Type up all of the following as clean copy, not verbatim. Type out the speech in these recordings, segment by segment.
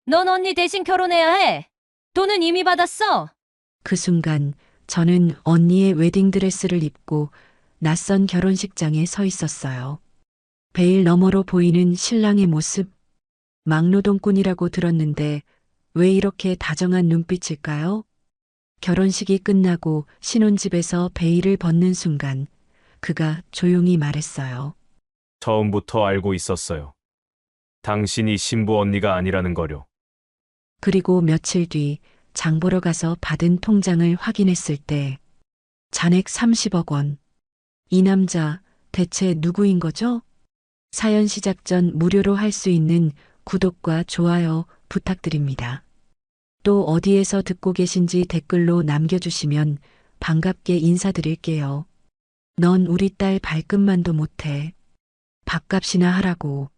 넌 언니 대신 결혼해야 해. 돈은 이미 받았어. 그 순간 저는 언니의 웨딩드레스를 입고 낯선 결혼식장에 서 있었어요. 베일 너머로 보이는 신랑의 모습, 막노동꾼이라고 들었는데 왜 이렇게 다정한 눈빛일까요? 결혼식이 끝나고 신혼집에서 베일을 벗는 순간 그가 조용히 말했어요. 처음부터 알고 있었어요. 당신이 신부 언니가 아니라는 거요. 그리고 며칠 뒤 장 보러 가서 받은 통장을 확인했을 때 잔액 30억 원. 이 남자 대체 누구인 거죠? 사연 시작 전 무료로 할 수 있는 구독과 좋아요 부탁드립니다. 또 어디에서 듣고 계신지 댓글로 남겨주시면 반갑게 인사드릴게요. 넌 우리 딸 발끝만도 못해. 밥값이나 하라고.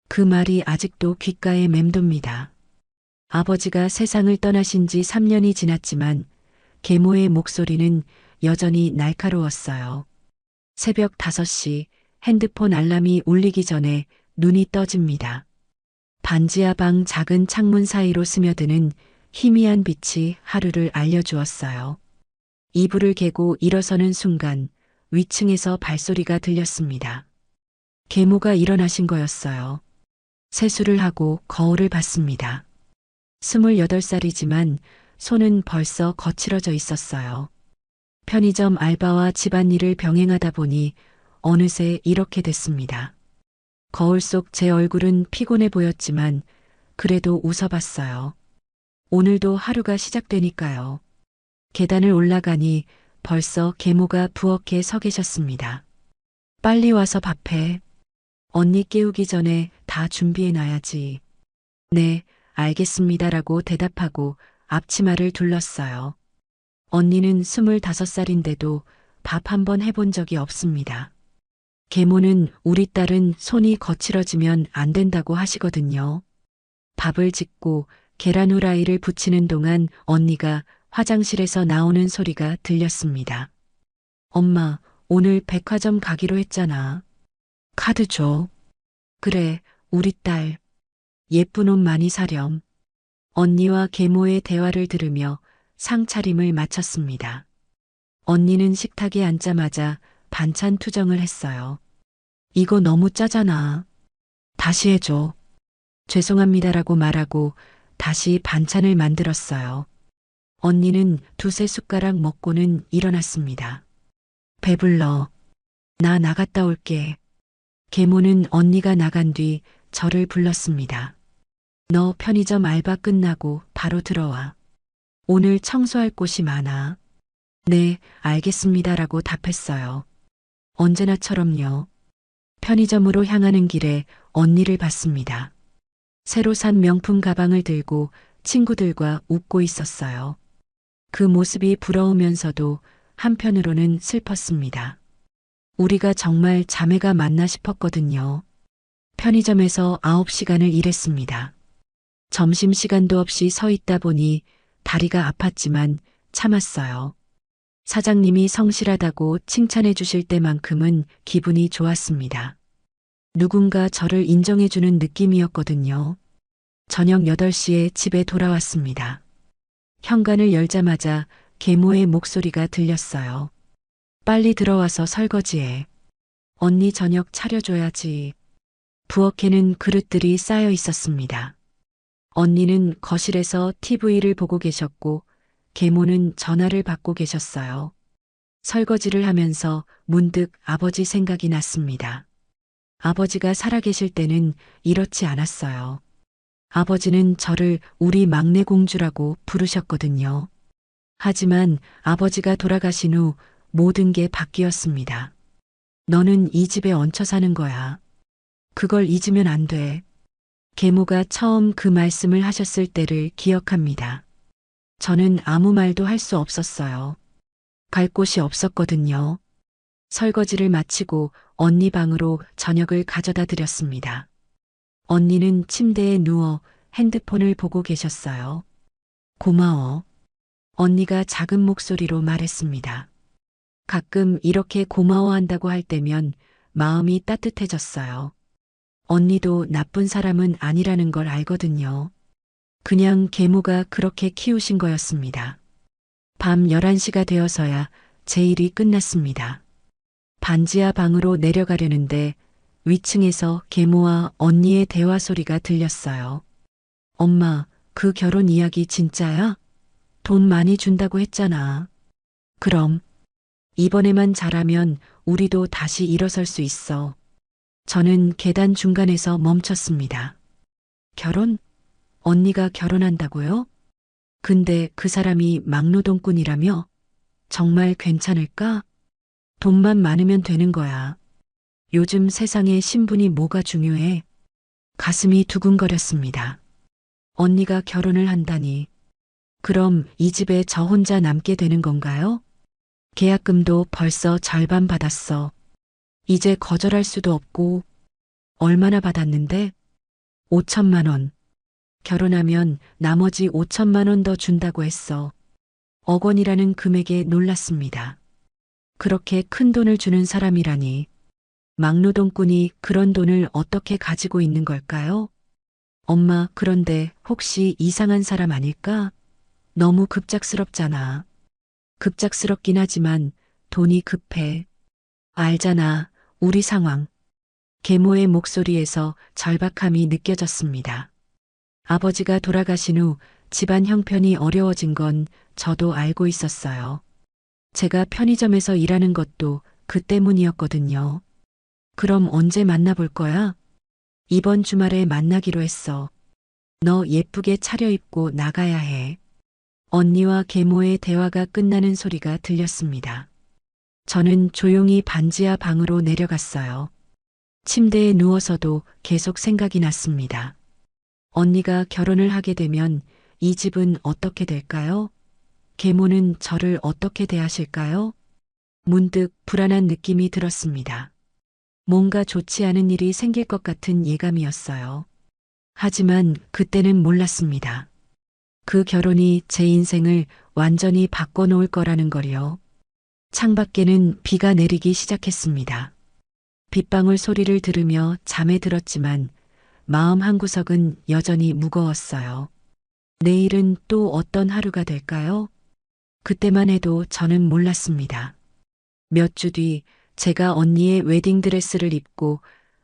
그 말이 아직도 귓가에 맴돕니다. 아버지가 세상을 떠나신 지 3년이 지났지만 계모의 목소리는 여전히 날카로웠어요. 새벽 5시 핸드폰 알람이 울리기 전에 눈이 떠집니다. 반지하 방 작은 창문 사이로 스며드는 희미한 빛이 하루를 알려주었어요. 이불을 개고 일어서는 순간 위층에서 발소리가 들렸습니다. 계모가 일어나신 거였어요. 세수를 하고 거울을 봤습니다. 28살이지만 손은 벌써 거칠어져 있었어요. 편의점 알바와 집안일을 병행하다 보니 어느새 이렇게 됐습니다. 거울 속 제 얼굴은 피곤해 보였지만 그래도 웃어봤어요. 오늘도 하루가 시작되니까요. 계단을 올라가니 벌써 계모가 부엌에 서 계셨습니다. 빨리 와서 밥해. 언니 깨우기 전에 다 준비해 놔야지. 네, 알겠습니다라고 대답하고 앞치마를 둘렀어요. 언니는 25살인데도 밥 한 번 해본 적이 없습니다. 계모는 우리 딸은 손이 거칠어지면 안 된다고 하시거든요. 밥을 짓고 계란 후라이를 부치는 동안 언니가 화장실에서 나오는 소리가 들렸습니다. 엄마, 오늘 백화점 가기로 했잖아. 카드 줘. 그래, 우리 딸. 예쁜 옷 많이 사렴. 언니와 계모의 대화를 들으며 상차림을 마쳤습니다. 언니는 식탁에 앉자마자 반찬 투정을 했어요. 이거 너무 짜잖아. 다시 해줘. 죄송합니다라고 말하고 다시 반찬을 만들었어요. 언니는 두세 숟가락 먹고는 일어났습니다. 배불러. 나 나갔다 올게. 계모는 언니가 나간 뒤 저를 불렀습니다. 너 편의점 알바 끝나고 바로 들어와. 오늘 청소할 곳이 많아. 네, 알겠습니다라고 답했어요. 언제나처럼요. 편의점으로 향하는 길에 언니를 봤습니다. 새로 산 명품 가방을 들고 친구들과 웃고 있었어요. 그 모습이 부러우면서도 한편으로는 슬펐습니다. 우리가 정말 자매가 맞나 싶었거든요. 편의점에서 9시간을 일했습니다. 점심시간도 없이 서 있다 보니 다리가 아팠지만 참았어요. 사장님이 성실하다고 칭찬해 주실 때만큼은 기분이 좋았습니다. 누군가 저를 인정해 주는 느낌이었거든요. 저녁 8시에 집에 돌아왔습니다. 현관을 열자마자 계모의 목소리가 들렸어요. 빨리 들어와서 설거지해. 언니 저녁 차려줘야지. 부엌에는 그릇들이 쌓여 있었습니다. 언니는 거실에서 TV를 보고 계셨고 계모는 전화를 받고 계셨어요. 설거지를 하면서 문득 아버지 생각이 났습니다. 아버지가 살아계실 때는 이렇지 않았어요. 아버지는 저를 우리 막내 공주라고 부르셨거든요. 하지만 아버지가 돌아가신 후 모든 게 바뀌었습니다. 너는 이 집에 얹혀 사는 거야. 그걸 잊으면 안 돼. 계모가 처음 그 말씀을 하셨을 때를 기억합니다. 저는 아무 말도 할 수 없었어요. 갈 곳이 없었거든요. 설거지를 마치고 언니 방으로 저녁을 가져다 드렸습니다. 언니는 침대에 누워 핸드폰을 보고 계셨어요. 고마워. 언니가 작은 목소리로 말했습니다. 가끔 이렇게 고마워한다고 할 때면 마음이 따뜻해졌어요. 언니도 나쁜 사람은 아니라는 걸 알거든요. 그냥 계모가 그렇게 키우신 거였습니다. 밤 11시가 되어서야 제 일이 끝났습니다. 반지하 방으로 내려가려는데 위층에서 계모와 언니의 대화 소리가 들렸어요. 엄마, 그 결혼 이야기 진짜야? 돈 많이 준다고 했잖아. 그럼 이번에만 잘하면 우리도 다시 일어설 수 있어. 저는 계단 중간에서 멈췄습니다. 결혼? 언니가 결혼한다고요? 근데 그 사람이 막노동꾼이라며? 정말 괜찮을까? 돈만 많으면 되는 거야. 요즘 세상에 신분이 뭐가 중요해? 가슴이 두근거렸습니다. 언니가 결혼을 한다니. 그럼 이 집에 저 혼자 남게 되는 건가요? 계약금도 벌써 절반 받았어. 이제 거절할 수도 없고. 얼마나 받았는데? 5천만 원. 결혼하면 나머지 5천만 원 더 준다고 했어. 억 원이라는 금액에 놀랐습니다. 그렇게 큰 돈을 주는 사람이라니. 막노동꾼이 그런 돈을 어떻게 가지고 있는 걸까요? 엄마, 그런데 혹시 이상한 사람 아닐까? 너무 급작스럽잖아. 급작스럽긴 하지만 돈이 급해. 알잖아, 우리 상황. 계모의 목소리에서 절박함이 느껴졌습니다. 아버지가 돌아가신 후 집안 형편이 어려워진 건 저도 알고 있었어요. 제가 편의점에서 일하는 것도 그 때문이었거든요. 그럼 언제 만나볼 거야? 이번 주말에 만나기로 했어. 너 예쁘게 차려입고 나가야 해. 언니와 계모의 대화가 끝나는 소리가 들렸습니다. 저는 조용히 반지하 방으로 내려갔어요. 침대에 누워서도 계속 생각이 났습니다. 언니가 결혼을 하게 되면 이 집은 어떻게 될까요? 계모는 저를 어떻게 대하실까요? 문득 불안한 느낌이 들었습니다. 뭔가 좋지 않은 일이 생길 것 같은 예감이었어요. 하지만 그때는 몰랐습니다. 그 결혼이 제 인생을 완전히 바꿔놓을 거라는 걸요. 창밖에는 비가 내리기 시작했습니다. 빗방울 소리를 들으며 잠에 들었지만 마음 한구석은 여전히 무거웠어요. 내일은 또 어떤 하루가 될까요? 그때만 해도 저는 몰랐습니다. 몇 주 뒤 제가 언니의 웨딩드레스를 입고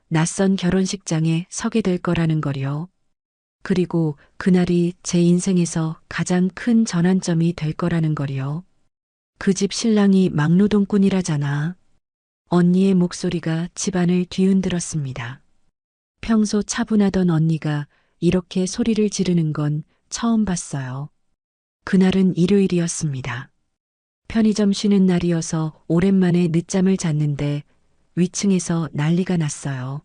낯선 결혼식장에 서게 될 거라는 거요. 그리고 그날이 제 인생에서 가장 큰 전환점이 될 거라는 거요. 그 집 신랑이 막노동꾼이라잖아. 언니의 목소리가 집안을 뒤흔들었습니다. 평소 차분하던 언니가 이렇게 소리를 지르는 건 처음 봤어요. 그날은 일요일이었습니다. 편의점 쉬는 날이어서 오랜만에 늦잠을 잤는데 위층에서 난리가 났어요.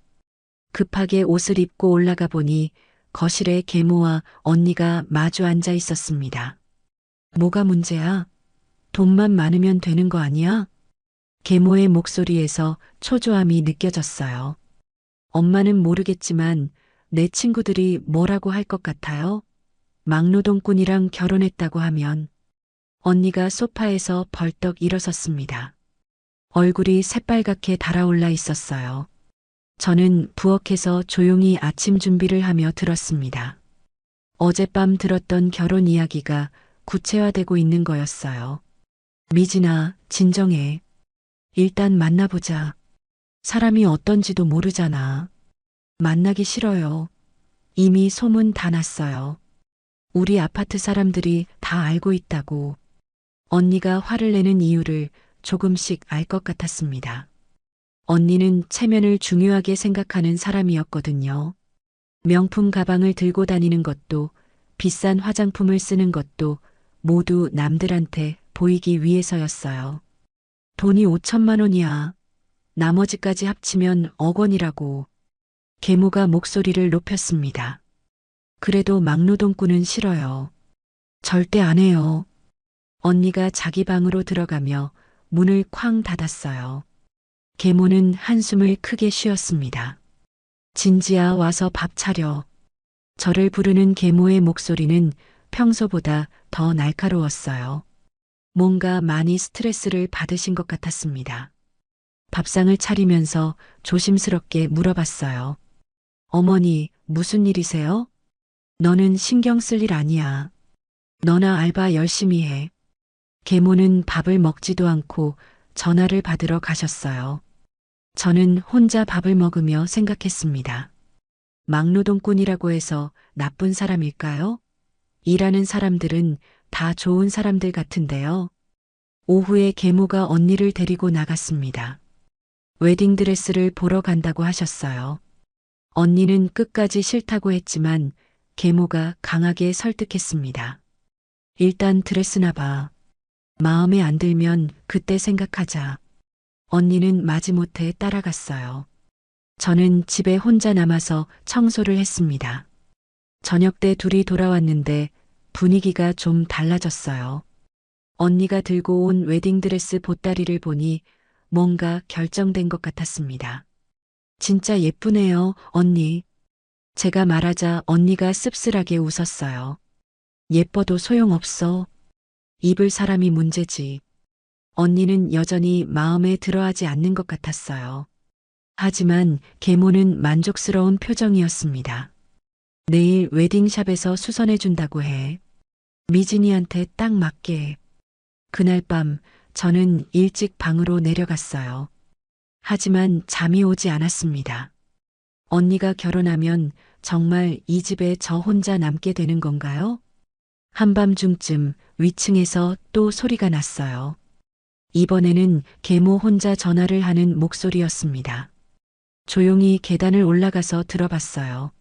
급하게 옷을 입고 올라가 보니 거실에 계모와 언니가 마주 앉아 있었습니다. 뭐가 문제야? 돈만 많으면 되는 거 아니야? 계모의 목소리에서 초조함이 느껴졌어요. 엄마는 모르겠지만 내 친구들이 뭐라고 할 것 같아요? 막노동꾼이랑 결혼했다고 하면. 언니가 소파에서 벌떡 일어섰습니다. 얼굴이 새빨갛게 달아올라 있었어요. 저는 부엌에서 조용히 아침 준비를 하며 들었습니다. 어젯밤 들었던 결혼 이야기가 구체화되고 있는 거였어요. 미진아, 진정해. 일단 만나보자. 사람이 어떤지도 모르잖아. 만나기 싫어요. 이미 소문 다 났어요. 우리 아파트 사람들이 다 알고 있다고. 언니가 화를 내는 이유를 조금씩 알 것 같았습니다. 언니는 체면을 중요하게 생각하는 사람이었거든요. 명품 가방을 들고 다니는 것도 비싼 화장품을 쓰는 것도 모두 남들한테 보이기 위해서였어요. 돈이 5천만 원이야. 나머지까지 합치면 억 원이라고. 계모가 목소리를 높였습니다. 그래도 막노동꾼은 싫어요. 절대 안 해요. 언니가 자기 방으로 들어가며 문을 쾅 닫았어요. 계모는 한숨을 크게 쉬었습니다. 진지야, 와서 밥 차려. 저를 부르는 계모의 목소리는 평소보다 더 날카로웠어요. 뭔가 많이 스트레스를 받으신 것 같았습니다. 밥상을 차리면서 조심스럽게 물어봤어요. 어머니, 무슨 일이세요? 너는 신경 쓸 일 아니야. 너나 알바 열심히 해. 계모는 밥을 먹지도 않고 전화를 받으러 가셨어요. 저는 혼자 밥을 먹으며 생각했습니다. 막노동꾼이라고 해서 나쁜 사람일까요? 일하는 사람들은 다 좋은 사람들 같은데요. 오후에 계모가 언니를 데리고 나갔습니다. 웨딩드레스를 보러 간다고 하셨어요. 언니는 끝까지 싫다고 했지만 계모가 강하게 설득했습니다. 일단 드레스나 봐. 마음에 안 들면 그때 생각하자. 언니는 마지못해 따라갔어요. 저는 집에 혼자 남아서 청소를 했습니다. 저녁 때 둘이 돌아왔는데 분위기가 좀 달라졌어요. 언니가 들고 온 웨딩드레스 보따리를 보니 뭔가 결정된 것 같았습니다. 진짜 예쁘네요, 언니. 제가 말하자 언니가 씁쓸하게 웃었어요. 예뻐도 소용없어. 입을 사람이 문제지. 언니는 여전히 마음에 들어하지 않는 것 같았어요. 하지만 계모는 만족스러운 표정이었습니다. 내일 웨딩샵에서 수선해준다고 해. 미진이한테 딱 맞게. 그날 밤 저는 일찍 방으로 내려갔어요. 하지만 잠이 오지 않았습니다. 언니가 결혼하면 정말 이 집에 저 혼자 남게 되는 건가요? 한밤중쯤 위층에서 또 소리가 났어요. 이번에는 계모 혼자 전화를 하는 목소리였습니다. 조용히 계단을 올라가서 들어봤어요.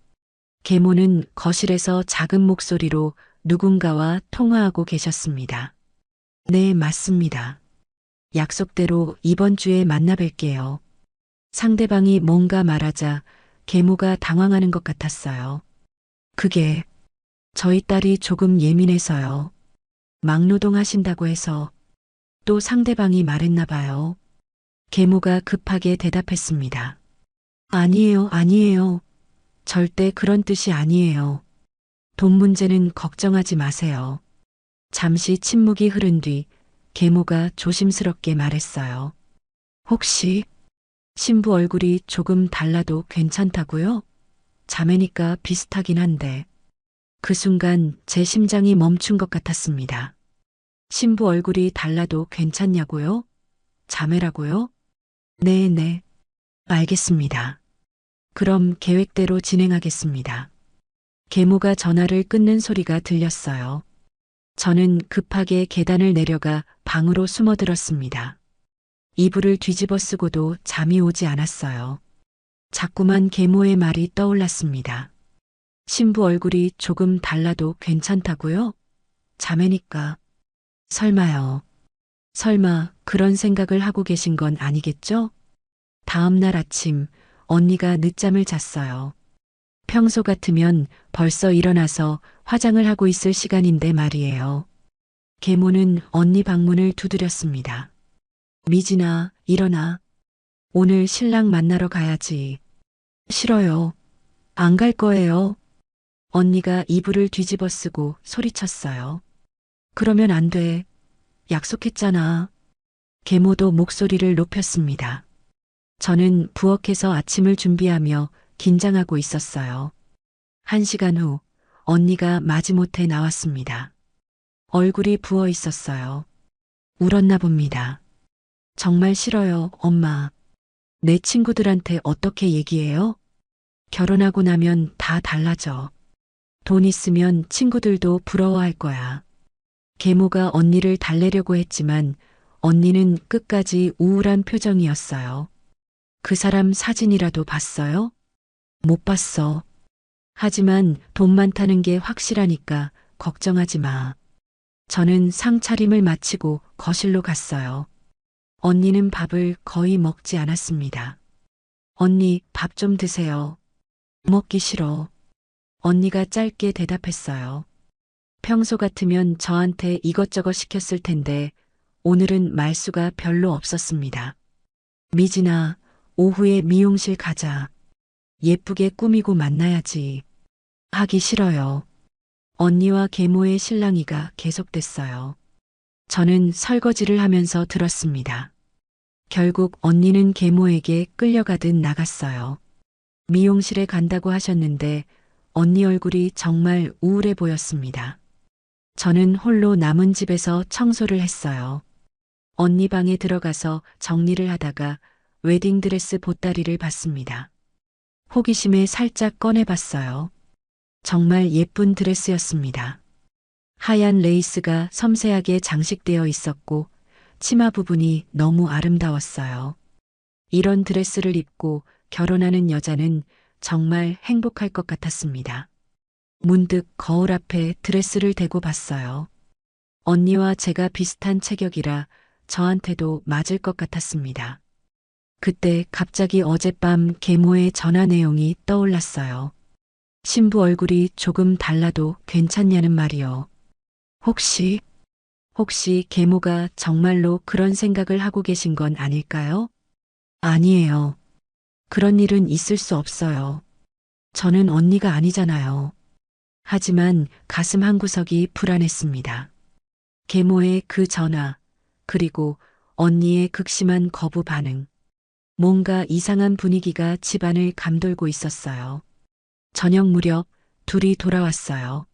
계모는 거실에서 작은 목소리로 누군가와 통화하고 계셨습니다. 네, 맞습니다. 약속대로 이번 주에 만나 뵐게요. 상대방이 뭔가 말하자 계모가 당황하는 것 같았어요. 그게 저희 딸이 조금 예민해서요. 막노동 하신다고 해서 또 상대방이 말했나 봐요. 계모가 급하게 대답했습니다. 아니에요, 아니에요. 절대 그런 뜻이 아니에요. 돈 문제는 걱정하지 마세요. 잠시 침묵이 흐른 뒤 계모가 조심스럽게 말했어요. 혹시 신부 얼굴이 조금 달라도 괜찮다고요? 자매니까 비슷하긴 한데. 그 순간 제 심장이 멈춘 것 같았습니다. 신부 얼굴이 달라도 괜찮냐고요? 자매라고요? 네. 알겠습니다. 그럼 계획대로 진행하겠습니다. 계모가 전화를 끊는 소리가 들렸어요. 저는 급하게 계단을 내려가 방으로 숨어들었습니다. 이불을 뒤집어 쓰고도 잠이 오지 않았어요. 자꾸만 계모의 말이 떠올랐습니다. 신부 얼굴이 조금 달라도 괜찮다고요? 자매니까. 설마요. 설마 그런 생각을 하고 계신 건 아니겠죠? 다음 날 아침 언니가 늦잠을 잤어요. 평소 같으면 벌써 일어나서 화장을 하고 있을 시간인데 말이에요. 계모는 언니 방문을 두드렸습니다. 미진아, 일어나. 오늘 신랑 만나러 가야지. 싫어요. 안 갈 거예요. 언니가 이불을 뒤집어 쓰고 소리쳤어요. 그러면 안 돼. 약속했잖아. 계모도 목소리를 높였습니다. 저는 부엌에서 아침을 준비하며 긴장하고 있었어요. 1시간 후 언니가 마지못해 나왔습니다. 얼굴이 부어 있었어요. 울었나 봅니다. 정말 싫어요, 엄마. 내 친구들한테 어떻게 얘기해요? 결혼하고 나면 다 달라져. 돈 있으면 친구들도 부러워할 거야. 계모가 언니를 달래려고 했지만 언니는 끝까지 우울한 표정이었어요. 그 사람 사진이라도 봤어요? 못 봤어. 하지만 돈 많다는 게 확실하니까 걱정하지 마. 저는 상차림을 마치고 거실로 갔어요. 언니는 밥을 거의 먹지 않았습니다. 언니, 밥 좀 드세요. 먹기 싫어. 언니가 짧게 대답했어요. 평소 같으면 저한테 이것저것 시켰을 텐데 오늘은 말수가 별로 없었습니다. 미진아, 오후에 미용실 가자. 예쁘게 꾸미고 만나야지. 하기 싫어요. 언니와 계모의 실랑이가 계속됐어요. 저는 설거지를 하면서 들었습니다. 결국 언니는 계모에게 끌려가듯 나갔어요. 미용실에 간다고 하셨는데 언니 얼굴이 정말 우울해 보였습니다. 저는 홀로 남은 집에서 청소를 했어요. 언니 방에 들어가서 정리를 하다가 웨딩드레스 보따리를 봤습니다. 호기심에 살짝 꺼내봤어요. 정말 예쁜 드레스였습니다. 하얀 레이스가 섬세하게 장식되어 있었고 치마 부분이 너무 아름다웠어요. 이런 드레스를 입고 결혼하는 여자는 정말 행복할 것 같았습니다. 문득 거울 앞에 드레스를 대고 봤어요. 언니와 제가 비슷한 체격이라 저한테도 맞을 것 같았습니다. 그때 갑자기 어젯밤 계모의 전화 내용이 떠올랐어요. 신부 얼굴이 조금 달라도 괜찮냐는 말이요. 혹시 계모가 정말로 그런 생각을 하고 계신 건 아닐까요? 아니에요. 그런 일은 있을 수 없어요. 저는 언니가 아니잖아요. 하지만 가슴 한구석이 불안했습니다. 계모의 그 전화, 그리고 언니의 극심한 거부 반응. 뭔가 이상한 분위기가 집안을 감돌고 있었어요. 저녁 무렵 둘이 돌아왔어요.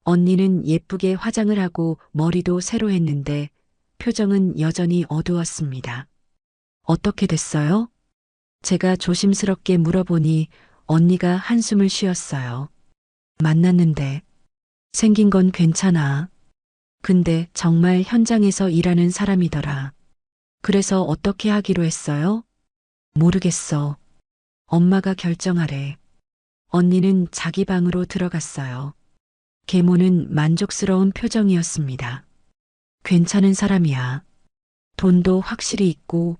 언니는 예쁘게 화장을 하고 머리도 새로 했는데 표정은 여전히 어두웠습니다. 어떻게 됐어요? 제가 조심스럽게 물어보니 언니가 한숨을 쉬었어요. 만났는데 생긴 건 괜찮아. 근데 정말 현장에서 일하는 사람이더라. 그래서 어떻게 하기로 했어요? 모르겠어. 엄마가 결정하래. 언니는 자기 방으로 들어갔어요. 계모는 만족스러운 표정이었습니다. 괜찮은 사람이야. 돈도 확실히 있고.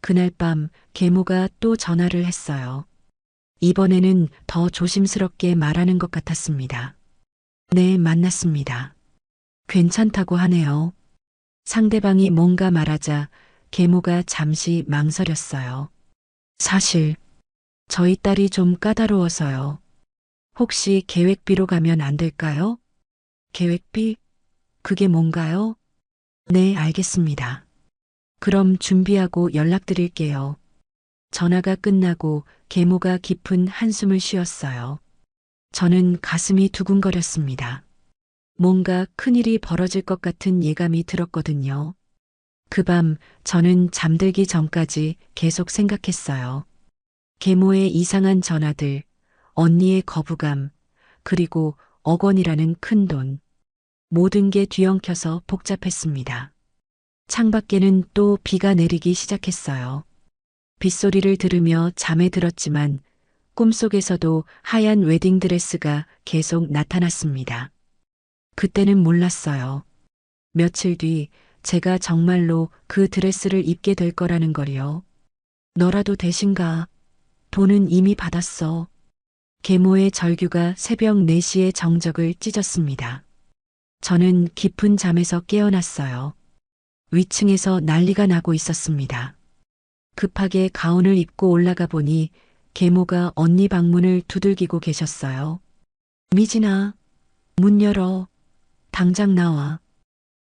그날 밤 계모가 또 전화를 했어요. 이번에는 더 조심스럽게 말하는 것 같았습니다. 네, 만났습니다. 괜찮다고 하네요. 상대방이 뭔가 말하자 계모가 잠시 망설였어요. 사실 저희 딸이 좀 까다로워서요. 혹시 계획비로 가면 안 될까요? 계획비? 그게 뭔가요? 네, 알겠습니다. 그럼 준비하고 연락드릴게요. 전화가 끝나고 계모가 깊은 한숨을 쉬었어요. 저는 가슴이 두근거렸습니다. 뭔가 큰일이 벌어질 것 같은 예감이 들었거든요. 그 밤 저는 잠들기 전까지 계속 생각했어요. 계모의 이상한 전화들, 언니의 거부감, 그리고 억 원이라는 큰 돈. 모든 게 뒤엉켜서 복잡했습니다. 창밖에는 또 비가 내리기 시작했어요. 빗소리를 들으며 잠에 들었지만 꿈속에서도 하얀 웨딩드레스가 계속 나타났습니다. 그때는 몰랐어요. 며칠 뒤 제가 정말로 그 드레스를 입게 될 거라는 걸요. 너라도 대신가? 돈은 이미 받았어. 계모의 절규가 새벽 4시의 정적을 찢었습니다. 저는 깊은 잠에서 깨어났어요. 위층에서 난리가 나고 있었습니다. 급하게 가운을 입고 올라가 보니 계모가 언니 방문을 두들기고 계셨어요. 미진아, 문 열어. 당장 나와.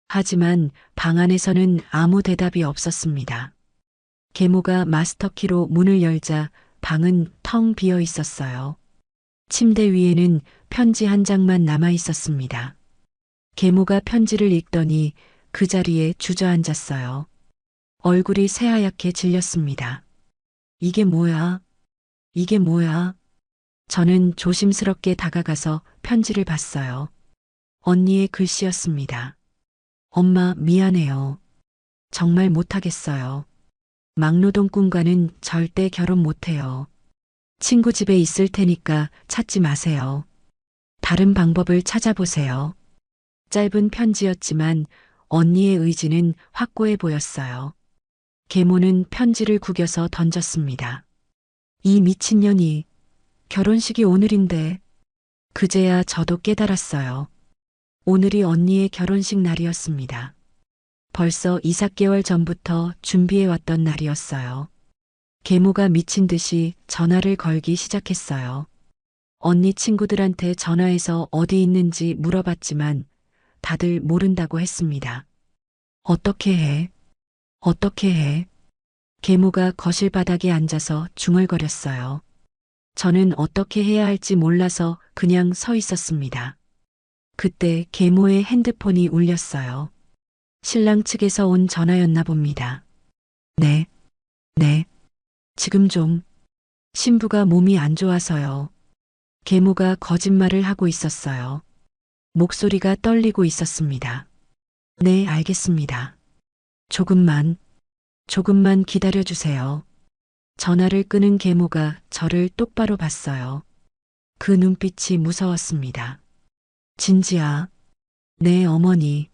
하지만 방 안에서는 아무 대답이 없었습니다. 계모가 마스터키로 문을 열자 방은 텅 비어 있었어요. 침대 위에는 편지 한 장만 남아 있었습니다. 계모가 편지를 읽더니 그 자리에 주저앉았어요. 얼굴이 새하얗게 질렸습니다. 이게 뭐야? 이게 뭐야? 저는 조심스럽게 다가가서 편지를 봤어요. 언니의 글씨였습니다. 엄마, 미안해요. 정말 못하겠어요. 막노동꾼과는 절대 결혼 못해요. 친구 집에 있을 테니까 찾지 마세요. 다른 방법을 찾아보세요. 짧은 편지였지만 언니의 의지는 확고해 보였어요. 계모는 편지를 구겨서 던졌습니다. 이 미친년이, 결혼식이 오늘인데. 그제야 저도 깨달았어요. 오늘이 언니의 결혼식 날이었습니다. 벌써 2, 4개월 전부터 준비해왔던 날이었어요. 계모가 미친 듯이 전화를 걸기 시작했어요. 언니 친구들한테 전화해서 어디 있는지 물어봤지만 다들 모른다고 했습니다. 어떻게 해? 어떻게 해? 계모가 거실 바닥에 앉아서 중얼거렸어요. 저는 어떻게 해야 할지 몰라서 그냥 서 있었습니다. 그때 계모의 핸드폰이 울렸어요. 신랑 측에서 온 전화였나 봅니다. 네, 네. 지금 좀. 신부가 몸이 안 좋아서요. 계모가 거짓말을 하고 있었어요. 목소리가 떨리고 있었습니다. 네, 알겠습니다. 조금만 기다려주세요. 전화를 끄는 계모가 저를 똑바로 봤어요. 그 눈빛이 무서웠습니다. 진지야. 네, 어머니.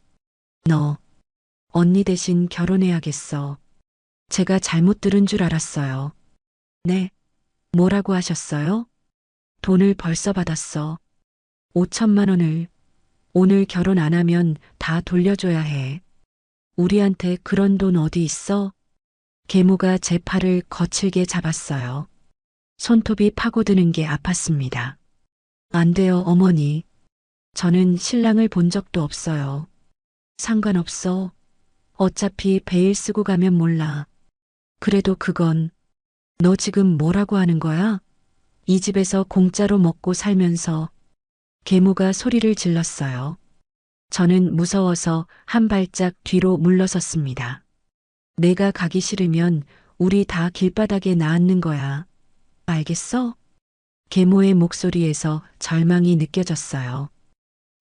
너, 언니 대신 결혼해야겠어. 제가 잘못 들은 줄 알았어요. 네. 뭐라고 하셨어요? 돈을 벌써 받았어. 5천만 원을. 오늘 결혼 안 하면 다 돌려줘야 해. 우리한테 그런 돈 어디 있어? 계모가 제 팔을 거칠게 잡았어요. 손톱이 파고드는 게 아팠습니다. 안 돼요, 어머니. 저는 신랑을 본 적도 없어요. 상관없어. 어차피 베일 쓰고 가면 몰라. 그래도 그건 너 지금 뭐라고 하는 거야? 이 집에서 공짜로 먹고 살면서 계모가 소리를 질렀어요. 저는 무서워서 한 발짝 뒤로 물러섰습니다. 내가 가기 싫으면 우리 다 길바닥에 놔앉는 거야. 알겠어? 계모의 목소리에서 절망이 느껴졌어요.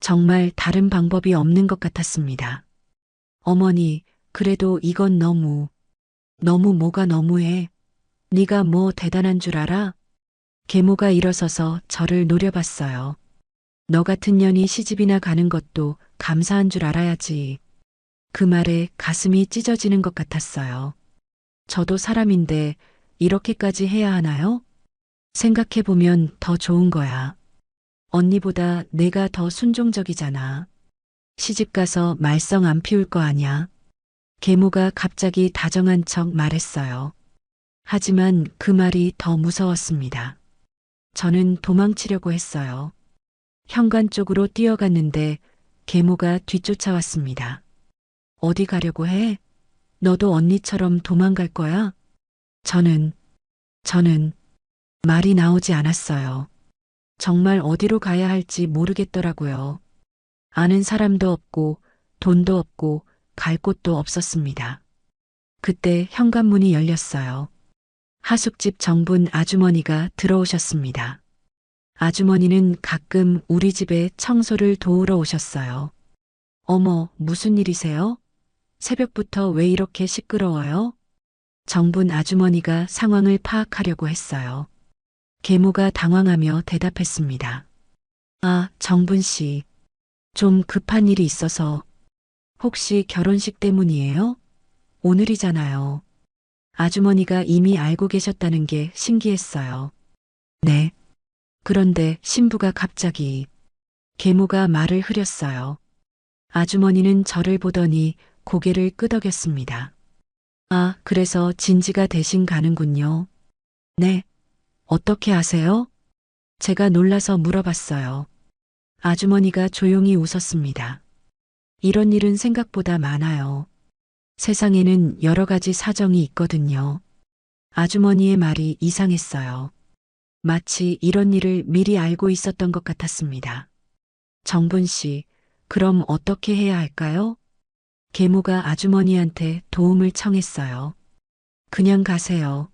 정말 다른 방법이 없는 것 같았습니다. 어머니, 그래도 이건 너무 뭐가 너무해. 네가 뭐 대단한 줄 알아? 계모가 일어서서 저를 노려봤어요. 너 같은 년이 시집이나 가는 것도 감사한 줄 알아야지. 그 말에 가슴이 찢어지는 것 같았어요. 저도 사람인데 이렇게까지 해야 하나요? 생각해보면 더 좋은 거야. 언니보다 내가 더 순종적이잖아. 시집가서 말썽 안 피울 거 아냐. 계모가 갑자기 다정한 척 말했어요. 하지만 그 말이 더 무서웠습니다. 저는 도망치려고 했어요. 현관 쪽으로 뛰어갔는데 계모가 뒤쫓아왔습니다. 어디 가려고 해? 너도 언니처럼 도망갈 거야? 저는 말이 나오지 않았어요. 정말 어디로 가야 할지 모르겠더라고요. 아는 사람도 없고 돈도 없고 갈 곳도 없었습니다. 그때 현관문이 열렸어요. 하숙집 정분 아주머니가 들어오셨습니다. 아주머니는 가끔 우리 집에 청소를 도우러 오셨어요. 어머, 무슨 일이세요? 새벽부터 왜 이렇게 시끄러워요? 정분 아주머니가 상황을 파악하려고 했어요. 계모가 당황하며 대답했습니다. 아, 정분 씨. 좀 급한 일이 있어서. 혹시 결혼식 때문이에요? 오늘이잖아요. 아주머니가 이미 알고 계셨다는 게 신기했어요. 네. 그런데 신부가 갑자기 계모가 말을 흐렸어요. 아주머니는 저를 보더니 고개를 끄덕였습니다. 아, 그래서 진지가 대신 가는군요. 네. 어떻게 아세요? 제가 놀라서 물어봤어요. 아주머니가 조용히 웃었습니다. 이런 일은 생각보다 많아요. 세상에는 여러 가지 사정이 있거든요. 아주머니의 말이 이상했어요. 마치 이런 일을 미리 알고 있었던 것 같았습니다. 정분 씨, 그럼 어떻게 해야 할까요? 계모가 아주머니한테 도움을 청했어요. 그냥 가세요.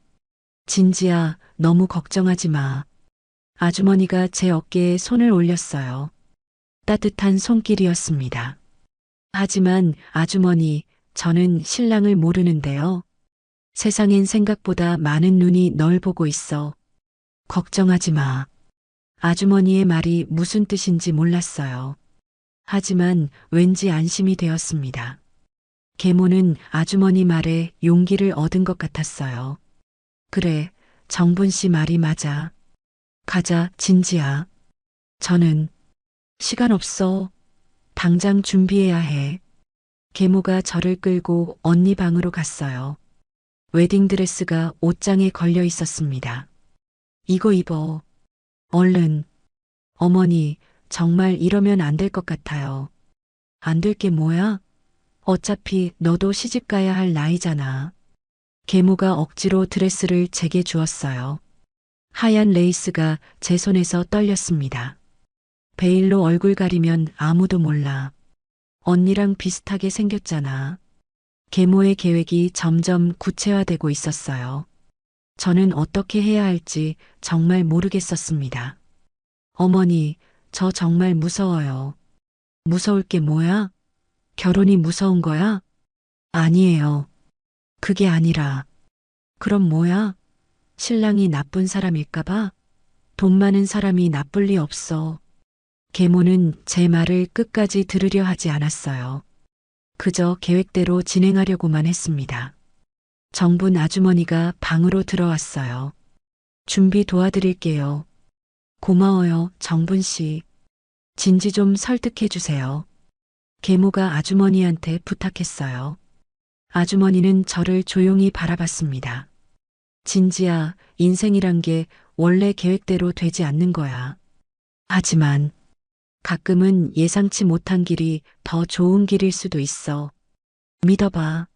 진지야, 너무 걱정하지 마. 아주머니가 제 어깨에 손을 올렸어요. 따뜻한 손길이었습니다. 하지만 아주머니, 저는 신랑을 모르는데요. 세상엔 생각보다 많은 눈이 널 보고 있어. 걱정하지 마. 아주머니의 말이 무슨 뜻인지 몰랐어요. 하지만 왠지 안심이 되었습니다. 계모는 아주머니 말에 용기를 얻은 것 같았어요. 그래, 정분 씨 말이 맞아. 가자, 진지야. 저는 시간 없어. 당장 준비해야 해. 계모가 저를 끌고 언니 방으로 갔어요. 웨딩드레스가 옷장에 걸려 있었습니다. 이거 입어. 얼른. 어머니, 정말 이러면 안 될 것 같아요. 안 될 게 뭐야? 어차피 너도 시집 가야 할 나이잖아. 계모가 억지로 드레스를 제게 주었어요. 하얀 레이스가 제 손에서 떨렸습니다. 베일로 얼굴 가리면 아무도 몰라. 언니랑 비슷하게 생겼잖아. 계모의 계획이 점점 구체화되고 있었어요. 저는 어떻게 해야 할지 정말 모르겠었습니다. 어머니, 저 정말 무서워요. 무서울 게 뭐야? 결혼이 무서운 거야? 아니에요. 그게 아니라. 그럼 뭐야? 신랑이 나쁜 사람일까봐? 돈 많은 사람이 나쁠 리 없어. 계모는 제 말을 끝까지 들으려 하지 않았어요. 그저 계획대로 진행하려고만 했습니다. 정분 아주머니가 방으로 들어왔어요. 준비 도와드릴게요. 고마워요, 정분 씨. 진지 좀 설득해 주세요. 계모가 아주머니한테 부탁했어요. 아주머니는 저를 조용히 바라봤습니다. 진지야, 인생이란 게 원래 계획대로 되지 않는 거야. 하지만 가끔은 예상치 못한 길이 더 좋은 길일 수도 있어. 믿어봐.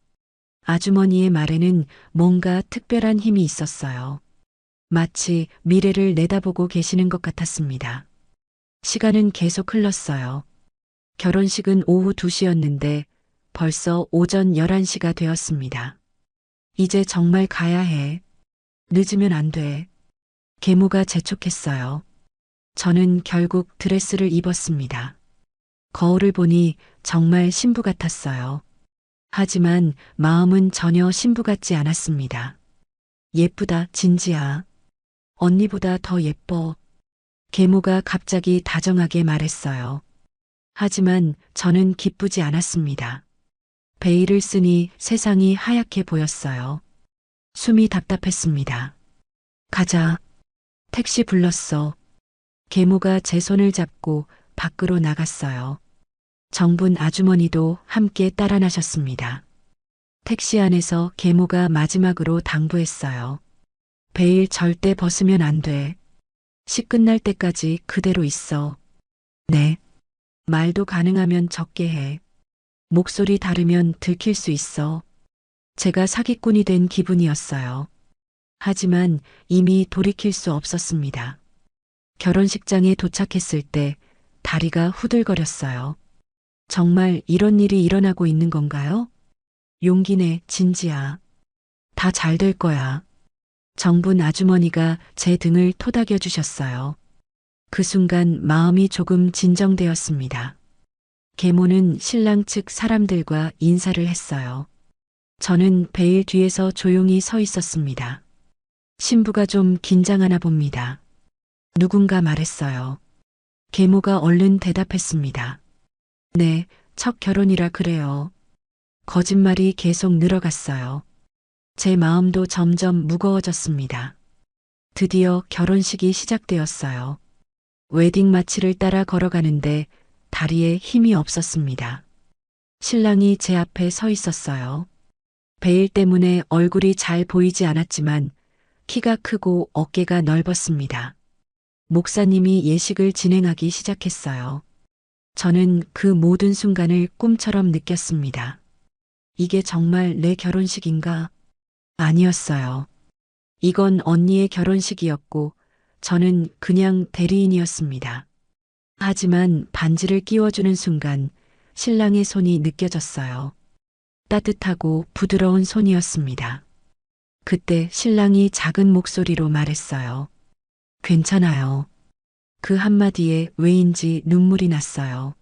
아주머니의 말에는 뭔가 특별한 힘이 있었어요. 마치 미래를 내다보고 계시는 것 같았습니다. 시간은 계속 흘렀어요. 결혼식은 오후 2시였는데 벌써 오전 11시가 되었습니다. 이제 정말 가야 해. 늦으면 안 돼. 계모가 재촉했어요. 저는 결국 드레스를 입었습니다. 거울을 보니 정말 신부 같았어요. 하지만 마음은 전혀 신부 같지 않았습니다. 예쁘다, 진지야. 언니보다 더 예뻐. 계모가 갑자기 다정하게 말했어요. 하지만 저는 기쁘지 않았습니다. 베일을 쓰니 세상이 하얗게 보였어요. 숨이 답답했습니다. 가자. 택시 불렀어. 계모가 제 손을 잡고 밖으로 나갔어요. 정분 아주머니도 함께 따라 나셨습니다. 택시 안에서 계모가 마지막으로 당부했어요. 베일 절대 벗으면 안 돼. 시 끝날 때까지 그대로 있어. 네. 말도 가능하면 적게 해. 목소리 다르면 들킬 수 있어. 제가 사기꾼이 된 기분이었어요. 하지만 이미 돌이킬 수 없었습니다. 결혼식장에 도착했을 때 다리가 후들거렸어요. 정말 이런 일이 일어나고 있는 건가요? 용기내, 진지야. 다 잘 될 거야. 정분 아주머니가 제 등을 토닥여 주셨어요. 그 순간 마음이 조금 진정되었습니다. 계모는 신랑 측 사람들과 인사를 했어요. 저는 베일 뒤에서 조용히 서 있었습니다. 신부가 좀 긴장하나 봅니다. 누군가 말했어요. 계모가 얼른 대답했습니다. 네, 첫 결혼이라 그래요. 거짓말이 계속 늘어갔어요. 제 마음도 점점 무거워졌습니다. 드디어 결혼식이 시작되었어요. 웨딩 마치를 따라 걸어가는데 다리에 힘이 없었습니다. 신랑이 제 앞에 서 있었어요. 베일 때문에 얼굴이 잘 보이지 않았지만 키가 크고 어깨가 넓었습니다. 목사님이 예식을 진행하기 시작했어요. 저는 그 모든 순간을 꿈처럼 느꼈습니다. 이게 정말 내 결혼식인가? 아니었어요. 이건 언니의 결혼식이었고 저는 그냥 대리인이었습니다. 하지만 반지를 끼워주는 순간 신랑의 손이 느껴졌어요. 따뜻하고 부드러운 손이었습니다. 그때 신랑이 작은 목소리로 말했어요. 괜찮아요. 그 한마디에 왜인지 눈물이 났어요.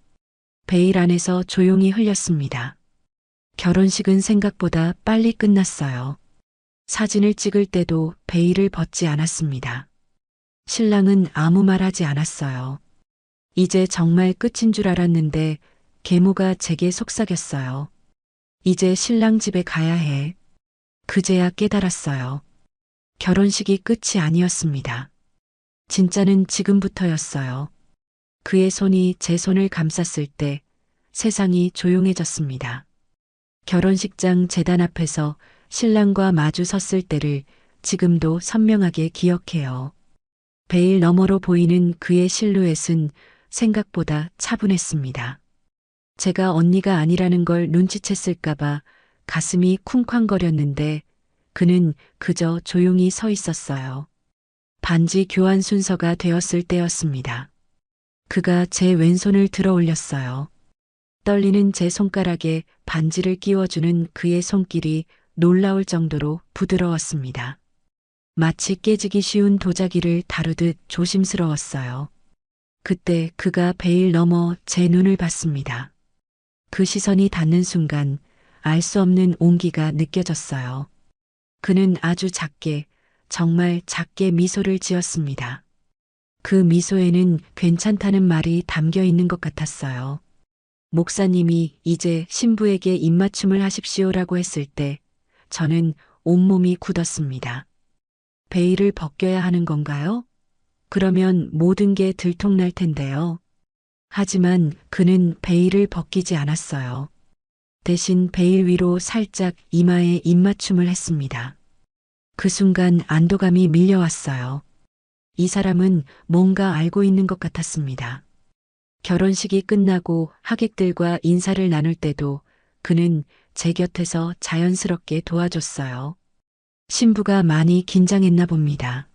베일 안에서 조용히 흘렸습니다. 결혼식은 생각보다 빨리 끝났어요. 사진을 찍을 때도 베일을 벗지 않았습니다. 신랑은 아무 말 하지 않았어요. 이제 정말 끝인 줄 알았는데 계모가 제게 속삭였어요. 이제 신랑 집에 가야 해. 그제야 깨달았어요. 결혼식이 끝이 아니었습니다. 진짜는 지금부터였어요. 그의 손이 제 손을 감쌌을 때 세상이 조용해졌습니다. 결혼식장 제단 앞에서 신랑과 마주 섰을 때를 지금도 선명하게 기억해요. 베일 너머로 보이는 그의 실루엣은 생각보다 차분했습니다. 제가 언니가 아니라는 걸 눈치챘을까봐 가슴이 쿵쾅거렸는데 그는 그저 조용히 서 있었어요. 반지 교환 순서가 되었을 때였습니다. 그가 제 왼손을 들어 올렸어요. 떨리는 제 손가락에 반지를 끼워주는 그의 손길이 놀라울 정도로 부드러웠습니다. 마치 깨지기 쉬운 도자기를 다루듯 조심스러웠어요. 그때 그가 베일 너머 제 눈을 봤습니다. 그 시선이 닿는 순간 알 수 없는 온기가 느껴졌어요. 그는 아주 작게, 정말 작게 미소를 지었습니다. 그 미소에는 괜찮다는 말이 담겨 있는 것 같았어요. 목사님이 이제 신부에게 입맞춤을 하십시오라고 했을 때 저는 온몸이 굳었습니다. 베일을 벗겨야 하는 건가요? 그러면 모든 게 들통날 텐데요. 하지만 그는 베일을 벗기지 않았어요. 대신 베일 위로 살짝 이마에 입맞춤을 했습니다. 그 순간 안도감이 밀려왔어요. 이 사람은 뭔가 알고 있는 것 같았습니다. 결혼식이 끝나고 하객들과 인사를 나눌 때도 그는 제 곁에서 자연스럽게 도와줬어요. 신부가 많이 긴장했나 봅니다.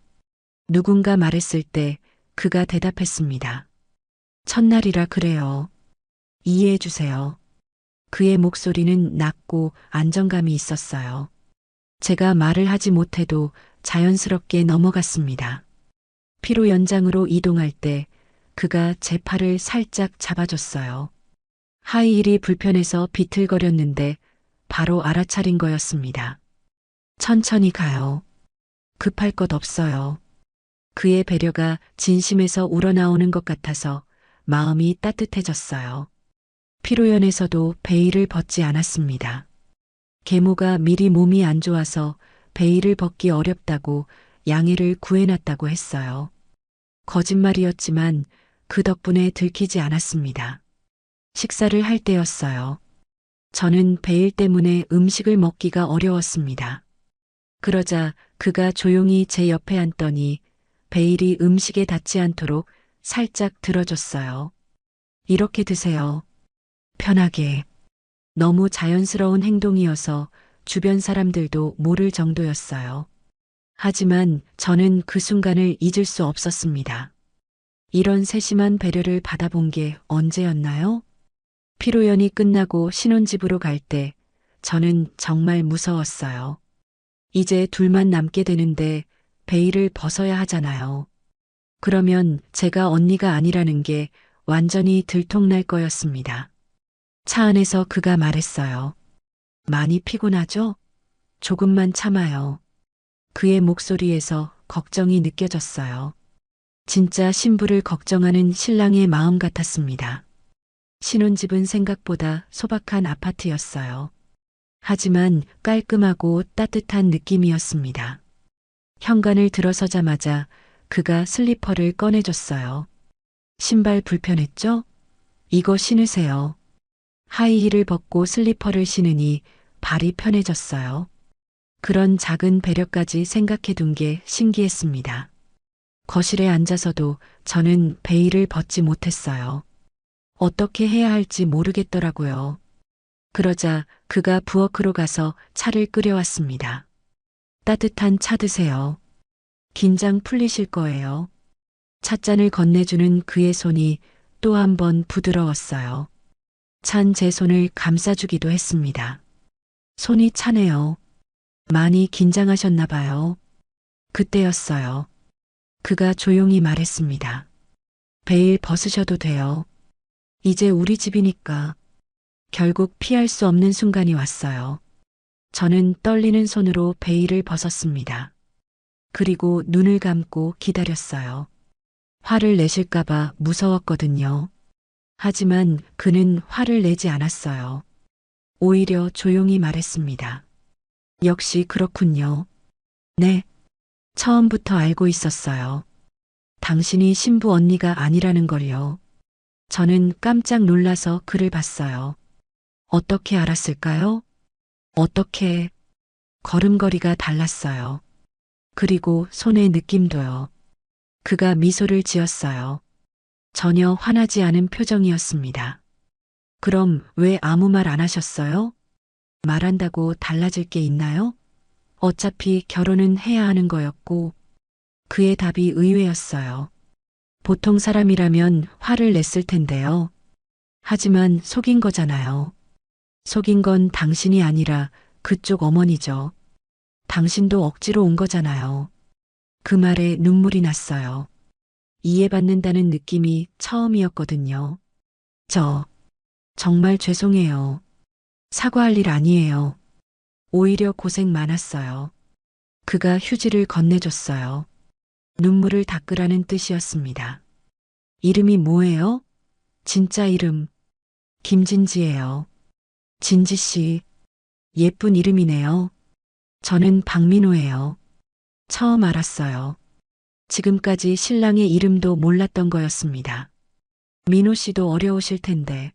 누군가 말했을 때 그가 대답했습니다. 첫날이라 그래요. 이해해 주세요. 그의 목소리는 낮고 안정감이 있었어요. 제가 말을 하지 못해도 자연스럽게 넘어갔습니다. 피로 연장으로 이동할 때 그가 제 팔을 살짝 잡아줬어요. 하이힐이 불편해서 비틀거렸는데 바로 알아차린 거였습니다. 천천히 가요. 급할 것 없어요. 그의 배려가 진심에서 우러나오는 것 같아서 마음이 따뜻해졌어요. 피로연에서도 베일을 벗지 않았습니다. 계모가 미리 몸이 안 좋아서 베일을 벗기 어렵다고 양해를 구해놨다고 했어요. 거짓말이었지만 그 덕분에 들키지 않았습니다. 식사를 할 때였어요. 저는 베일 때문에 음식을 먹기가 어려웠습니다. 그러자 그가 조용히 제 옆에 앉더니 베일이 음식에 닿지 않도록 살짝 들어줬어요. 이렇게 드세요. 편하게. 너무 자연스러운 행동이어서 주변 사람들도 모를 정도였어요. 하지만 저는 그 순간을 잊을 수 없었습니다. 이런 세심한 배려를 받아본 게 언제였나요? 피로연이 끝나고 신혼집으로 갈 때 저는 정말 무서웠어요. 이제 둘만 남게 되는데 베일을 벗어야 하잖아요. 그러면 제가 언니가 아니라는 게 완전히 들통날 거였습니다. 차 안에서 그가 말했어요. 많이 피곤하죠? 조금만 참아요. 그의 목소리에서 걱정이 느껴졌어요. 진짜 신부를 걱정하는 신랑의 마음 같았습니다. 신혼집은 생각보다 소박한 아파트였어요. 하지만 깔끔하고 따뜻한 느낌이었습니다. 현관을 들어서자마자 그가 슬리퍼를 꺼내줬어요. 신발 불편했죠? 이거 신으세요. 하이힐을 벗고 슬리퍼를 신으니 발이 편해졌어요. 그런 작은 배려까지 생각해둔 게 신기했습니다. 거실에 앉아서도 저는 베일을 벗지 못했어요. 어떻게 해야 할지 모르겠더라고요. 그러자 그가 부엌으로 가서 차를 끓여왔습니다. 따뜻한 차 드세요. 긴장 풀리실 거예요. 찻잔을 건네주는 그의 손이 또 한 번 부드러웠어요. 찬 제 손을 감싸주기도 했습니다. 손이 차네요. 많이 긴장하셨나 봐요. 그때였어요. 그가 조용히 말했습니다. 베일 벗으셔도 돼요. 이제 우리 집이니까. 결국 피할 수 없는 순간이 왔어요. 저는 떨리는 손으로 베일을 벗었습니다. 그리고 눈을 감고 기다렸어요. 화를 내실까봐 무서웠거든요. 하지만 그는 화를 내지 않았어요. 오히려 조용히 말했습니다. 역시 그렇군요. 네. 처음부터 알고 있었어요. 당신이 신부 언니가 아니라는 걸요. 저는 깜짝 놀라서 그를 봤어요. 어떻게 알았을까요? 어떻게? 걸음걸이가 달랐어요. 그리고 손의 느낌도요. 그가 미소를 지었어요. 전혀 화나지 않은 표정이었습니다. 그럼 왜 아무 말 안 하셨어요? 말한다고 달라질 게 있나요? 어차피 결혼은 해야 하는 거였고, 그의 답이 의외였어요. 보통 사람이라면 화를 냈을 텐데요. 하지만 속인 거잖아요. 속인 건 당신이 아니라 그쪽 어머니죠. 당신도 억지로 온 거잖아요. 그 말에 눈물이 났어요. 이해받는다는 느낌이 처음이었거든요. 저, 정말 죄송해요. 사과할 일 아니에요. 오히려 고생 많았어요. 그가 휴지를 건네줬어요. 눈물을 닦으라는 뜻이었습니다. 이름이 뭐예요? 진짜 이름. 김진지예요. 진지 씨. 예쁜 이름이네요. 저는 박민호예요. 처음 알았어요. 지금까지 신랑의 이름도 몰랐던 거였습니다. 민호 씨도 어려우실 텐데.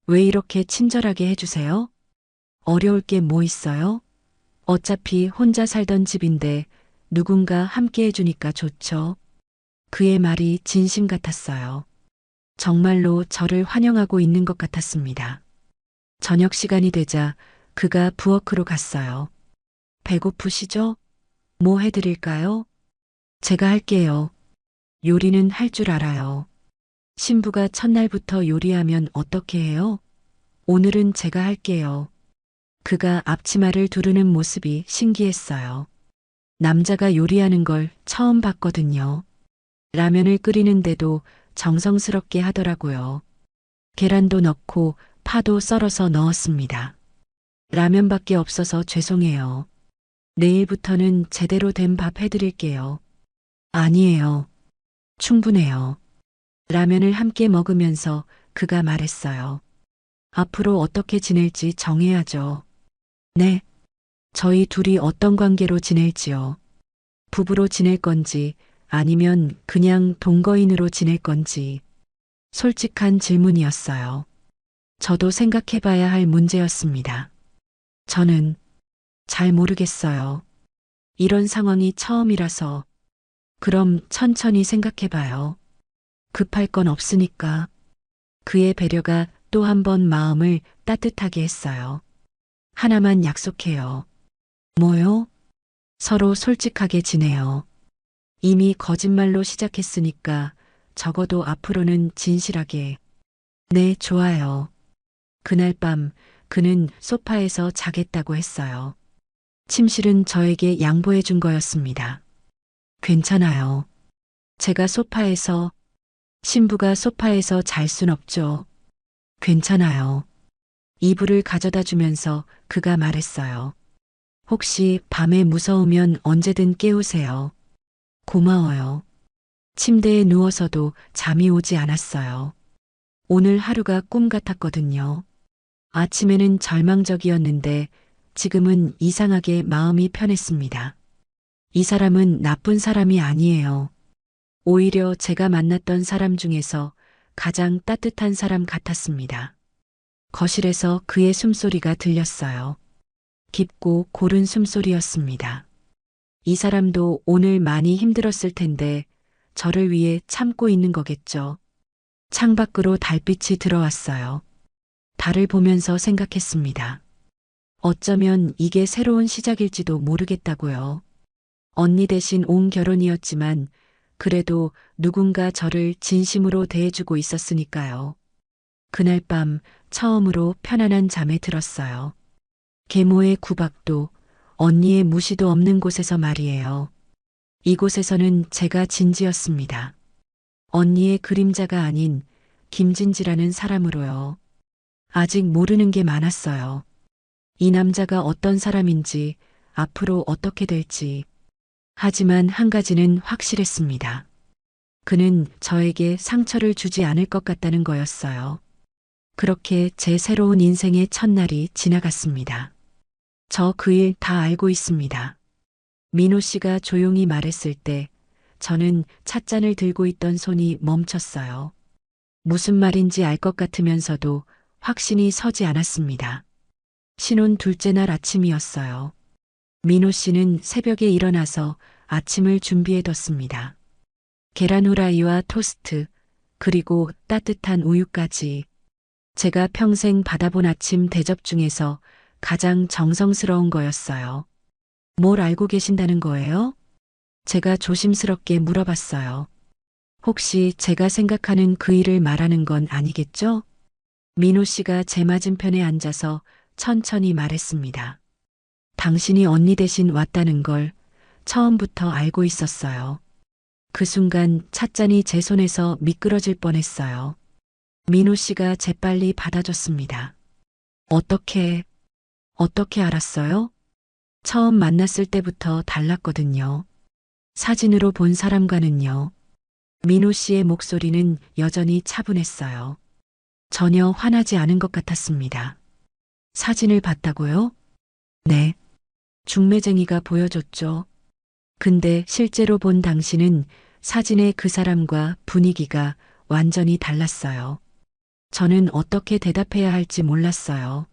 왜 이렇게 친절하게 해주세요? 어려울 게 뭐 있어요? 어차피 혼자 살던 집인데 누군가 함께 해주니까 좋죠. 그의 말이 진심 같았어요. 정말로 저를 환영하고 있는 것 같았습니다. 저녁 시간이 되자 그가 부엌으로 갔어요. 배고프시죠? 뭐 해드릴까요? 제가 할게요. 요리는 할 줄 알아요. 신부가 첫날부터 요리하면 어떻게 해요? 오늘은 제가 할게요. 그가 앞치마를 두르는 모습이 신기했어요. 남자가 요리하는 걸 처음 봤거든요. 라면을 끓이는데도 정성스럽게 하더라고요. 계란도 넣고 파도 썰어서 넣었습니다. 라면밖에 없어서 죄송해요. 내일부터는 제대로 된 밥 해드릴게요. 아니에요. 충분해요. 라면을 함께 먹으면서 그가 말했어요. 앞으로 어떻게 지낼지 정해야죠. 네. 저희 둘이 어떤 관계로 지낼지요. 부부로 지낼 건지 아니면 그냥 동거인으로 지낼 건지. 솔직한 질문이었어요. 저도 생각해봐야 할 문제였습니다. 저는 잘 모르겠어요. 이런 상황이 처음이라서. 그럼 천천히 생각해봐요. 급할 건 없으니까. 그의 배려가 또 한 번 마음을 따뜻하게 했어요. 하나만 약속해요. 뭐요? 서로 솔직하게 지내요. 이미 거짓말로 시작했으니까 적어도 앞으로는 진실하게. 네, 좋아요. 그날 밤 그는 소파에서 자겠다고 했어요. 침실은 저에게 양보해 준 거였습니다. 괜찮아요. 제가 소파에서, 신부가 소파에서 잘 순 없죠. 괜찮아요. 이불을 가져다 주면서 그가 말했어요. 혹시 밤에 무서우면 언제든 깨우세요. 고마워요. 침대에 누워서도 잠이 오지 않았어요. 오늘 하루가 꿈 같았거든요. 아침에는 절망적이었는데 지금은 이상하게 마음이 편했습니다. 이 사람은 나쁜 사람이 아니에요. 오히려 제가 만났던 사람 중에서 가장 따뜻한 사람 같았습니다. 거실에서 그의 숨소리가 들렸어요. 깊고 고른 숨소리였습니다. 이 사람도 오늘 많이 힘들었을 텐데 저를 위해 참고 있는 거겠죠. 창밖으로 달빛이 들어왔어요. 달을 보면서 생각했습니다. 어쩌면 이게 새로운 시작일지도 모르겠다고요. 언니 대신 온 결혼이었지만 그래도 누군가 저를 진심으로 대해주고 있었으니까요. 그날 밤 처음으로 편안한 잠에 들었어요. 계모의 구박도 언니의 무시도 없는 곳에서 말이에요. 이곳에서는 제가 진지였습니다. 언니의 그림자가 아닌 김진지라는 사람으로요. 아직 모르는 게 많았어요. 이 남자가 어떤 사람인지, 앞으로 어떻게 될지. 하지만 한 가지는 확실했습니다. 그는 저에게 상처를 주지 않을 것 같다는 거였어요. 그렇게 제 새로운 인생의 첫날이 지나갔습니다. 저 그 일 다 알고 있습니다. 민호 씨가 조용히 말했을 때 저는 찻잔을 들고 있던 손이 멈췄어요. 무슨 말인지 알 것 같으면서도 확신이 서지 않았습니다. 신혼 둘째 날 아침이었어요. 민호 씨는 새벽에 일어나서 아침을 준비해뒀습니다. 계란 후라이와 토스트, 그리고 따뜻한 우유까지. 제가 평생 받아본 아침 대접 중에서 가장 정성스러운 거였어요. 뭘 알고 계신다는 거예요? 제가 조심스럽게 물어봤어요. 혹시 제가 생각하는 그 일을 말하는 건 아니겠죠? 민호 씨가 제 맞은편에 앉아서 천천히 말했습니다. 당신이 언니 대신 왔다는 걸 처음부터 알고 있었어요. 그 순간 찻잔이 제 손에서 미끄러질 뻔했어요. 민호 씨가 재빨리 받아줬습니다. 어떻게 알았어요? 처음 만났을 때부터 달랐거든요. 사진으로 본 사람과는요. 민호 씨의 목소리는 여전히 차분했어요. 전혀 화나지 않은 것 같았습니다. 사진을 봤다고요? 네. 중매쟁이가 보여줬죠. 근데 실제로 본 당신은 사진의 그 사람과 분위기가 완전히 달랐어요. 저는 어떻게 대답해야 할지 몰랐어요.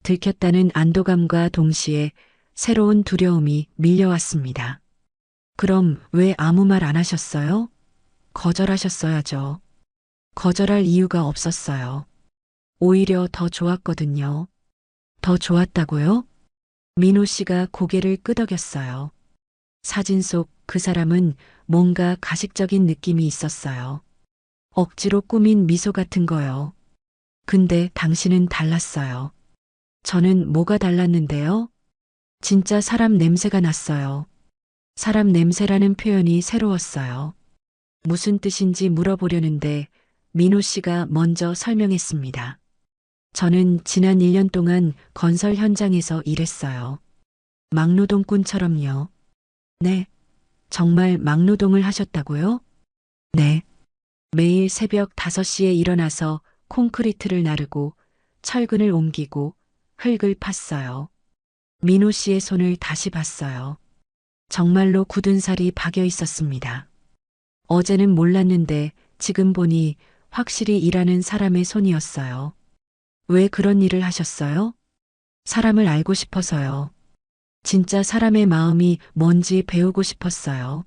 들켰다는 안도감과 동시에 새로운 두려움이 밀려왔습니다. 그럼 왜 아무 말 안 하셨어요? 거절하셨어야죠. 거절할 이유가 없었어요. 오히려 더 좋았거든요. 더 좋았다고요? 민호 씨가 고개를 끄덕였어요. 사진 속 그 사람은 뭔가 가식적인 느낌이 있었어요. 억지로 꾸민 미소 같은 거요. 근데 당신은 달랐어요. 저는 뭐가 달랐는데요? 진짜 사람 냄새가 났어요. 사람 냄새라는 표현이 새로웠어요. 무슨 뜻인지 물어보려는데 민호 씨가 먼저 설명했습니다. 저는 지난 1년 동안 건설 현장에서 일했어요. 막노동꾼처럼요. 네. 정말 막노동을 하셨다고요? 네. 매일 새벽 5시에 일어나서 콘크리트를 나르고 철근을 옮기고 흙을 팠어요. 민호 씨의 손을 다시 봤어요. 정말로 굳은 살이 박여 있었습니다. 어제는 몰랐는데 지금 보니 확실히 일하는 사람의 손이었어요. 왜 그런 일을 하셨어요? 사람을 알고 싶어서요. 진짜 사람의 마음이 뭔지 배우고 싶었어요.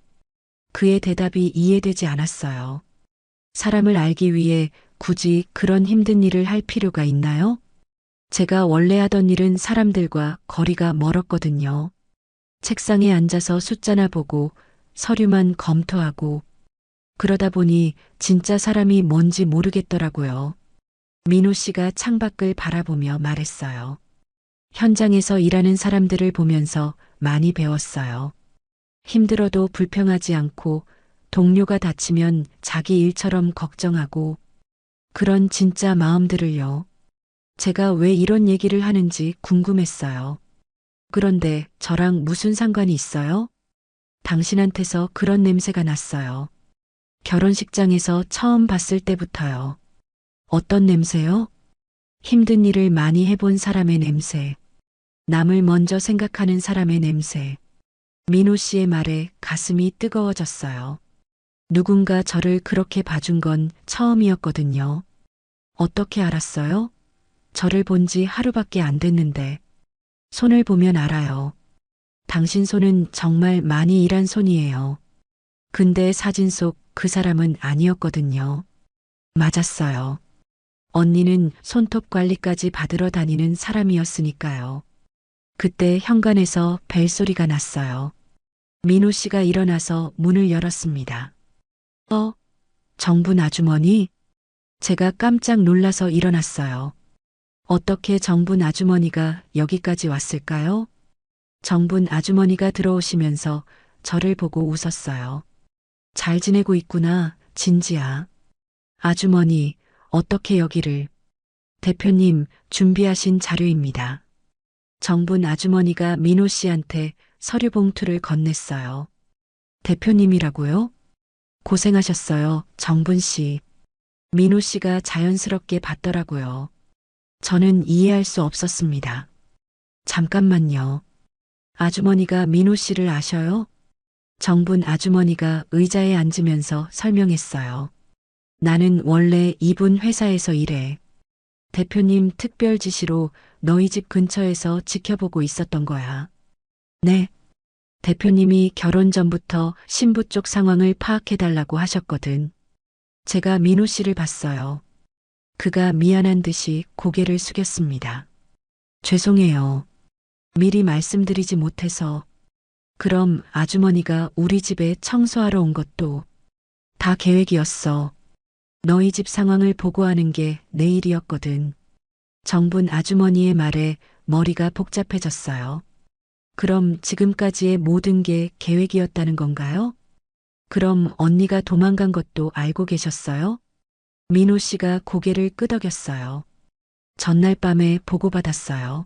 그의 대답이 이해되지 않았어요. 사람을 알기 위해 굳이 그런 힘든 일을 할 필요가 있나요? 제가 원래 하던 일은 사람들과 거리가 멀었거든요. 책상에 앉아서 숫자나 보고 서류만 검토하고 그러다 보니 진짜 사람이 뭔지 모르겠더라고요. 민호 씨가 창밖을 바라보며 말했어요. 현장에서 일하는 사람들을 보면서 많이 배웠어요. 힘들어도 불평하지 않고 동료가 다치면 자기 일처럼 걱정하고 그런 진짜 마음들을요. 제가 왜 이런 얘기를 하는지 궁금했어요. 그런데 저랑 무슨 상관이 있어요? 당신한테서 그런 냄새가 났어요. 결혼식장에서 처음 봤을 때부터요. 어떤 냄새요? 힘든 일을 많이 해본 사람의 냄새. 남을 먼저 생각하는 사람의 냄새. 민호 씨의 말에 가슴이 뜨거워졌어요. 누군가 저를 그렇게 봐준 건 처음이었거든요. 어떻게 알았어요? 저를 본 지 하루밖에 안 됐는데. 손을 보면 알아요. 당신 손은 정말 많이 일한 손이에요. 근데 사진 속 그 사람은 아니었거든요. 맞았어요. 언니는 손톱 관리까지 받으러 다니는 사람이었으니까요. 그때 현관에서 벨소리가 났어요. 민호 씨가 일어나서 문을 열었습니다. 정분 아주머니? 제가 깜짝 놀라서 일어났어요. 어떻게 정분 아주머니가 여기까지 왔을까요? 정분 아주머니가 들어오시면서 저를 보고 웃었어요. 잘 지내고 있구나, 진지야. 아주머니, 어떻게 여기를. 대표님, 준비하신 자료입니다. 정분 아주머니가 민호 씨한테 서류 봉투를 건넸어요. 대표님이라고요? 고생하셨어요, 정분 씨. 민호 씨가 자연스럽게 받더라고요. 저는 이해할 수 없었습니다. 잠깐만요. 아주머니가 민호 씨를 아셔요? 정분 아주머니가 의자에 앉으면서 설명했어요. 나는 원래 이분 회사에서 일해. 대표님 특별 지시로 너희 집 근처에서 지켜보고 있었던 거야. 네. 대표님이 결혼 전부터 신부 쪽 상황을 파악해달라고 하셨거든. 제가 민호 씨를 봤어요. 그가 미안한 듯이 고개를 숙였습니다. 죄송해요. 미리 말씀드리지 못해서. 그럼 아주머니가 우리 집에 청소하러 온 것도 다 계획이었어. 너희 집 상황을 보고하는 게 내일이었거든. 정분 아주머니의 말에 머리가 복잡해졌어요. 그럼 지금까지의 모든 게 계획이었다는 건가요? 그럼 언니가 도망간 것도 알고 계셨어요? 민호 씨가 고개를 끄덕였어요. 전날 밤에 보고받았어요.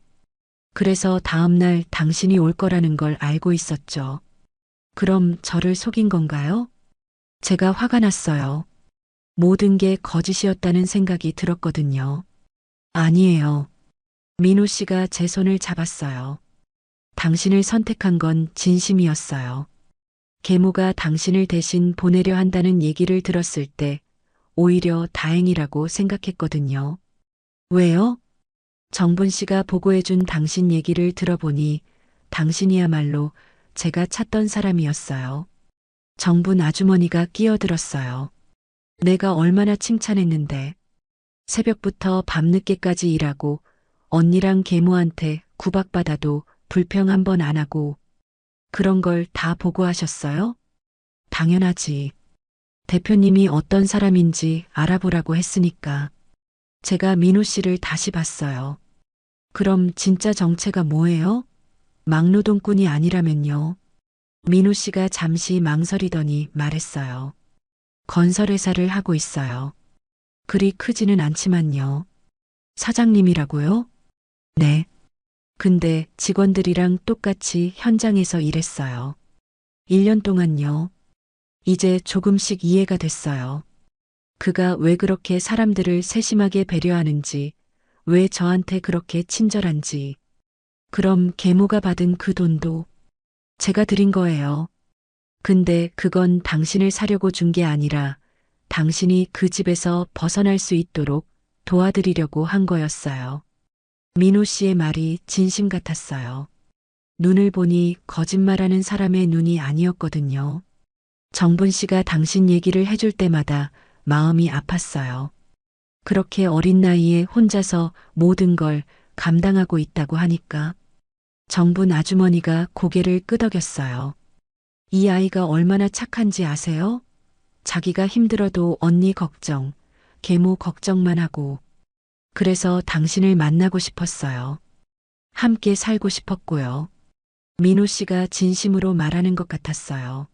그래서 다음날 당신이 올 거라는 걸 알고 있었죠. 그럼 저를 속인 건가요? 제가 화가 났어요. 모든 게 거짓이었다는 생각이 들었거든요. 아니에요. 민호 씨가 제 손을 잡았어요. 당신을 선택한 건 진심이었어요. 계모가 당신을 대신 보내려 한다는 얘기를 들었을 때 오히려 다행이라고 생각했거든요. 왜요? 정분 씨가 보고해준 당신 얘기를 들어보니 당신이야말로 제가 찾던 사람이었어요. 정분 아주머니가 끼어들었어요. 내가 얼마나 칭찬했는데. 새벽부터 밤늦게까지 일하고 언니랑 계모한테 구박받아도 불평 한 번 안 하고 그런 걸 다 보고하셨어요? 당연하지. 대표님이 어떤 사람인지 알아보라고 했으니까. 제가 민호 씨를 다시 봤어요. 그럼 진짜 정체가 뭐예요? 막노동꾼이 아니라면요. 민호 씨가 잠시 망설이더니 말했어요. 건설회사를 하고 있어요. 그리 크지는 않지만요. 사장님이라고요? 네. 근데 직원들이랑 똑같이 현장에서 일했어요. 1년 동안요. 이제 조금씩 이해가 됐어요. 그가 왜 그렇게 사람들을 세심하게 배려하는지, 왜 저한테 그렇게 친절한지. 그럼 계모가 받은 그 돈도 제가 드린 거예요. 근데 그건 당신을 사려고 준 게 아니라 당신이 그 집에서 벗어날 수 있도록 도와드리려고 한 거였어요. 민호 씨의 말이 진심 같았어요. 눈을 보니 거짓말하는 사람의 눈이 아니었거든요. 정분 씨가 당신 얘기를 해줄 때마다 마음이 아팠어요. 그렇게 어린 나이에 혼자서 모든 걸 감당하고 있다고 하니까 정분 아주머니가 고개를 끄덕였어요. 이 아이가 얼마나 착한지 아세요? 자기가 힘들어도 언니 걱정, 계모 걱정만 하고 그래서 당신을 만나고 싶었어요. 함께 살고 싶었고요. 민호 씨가 진심으로 말하는 것 같았어요.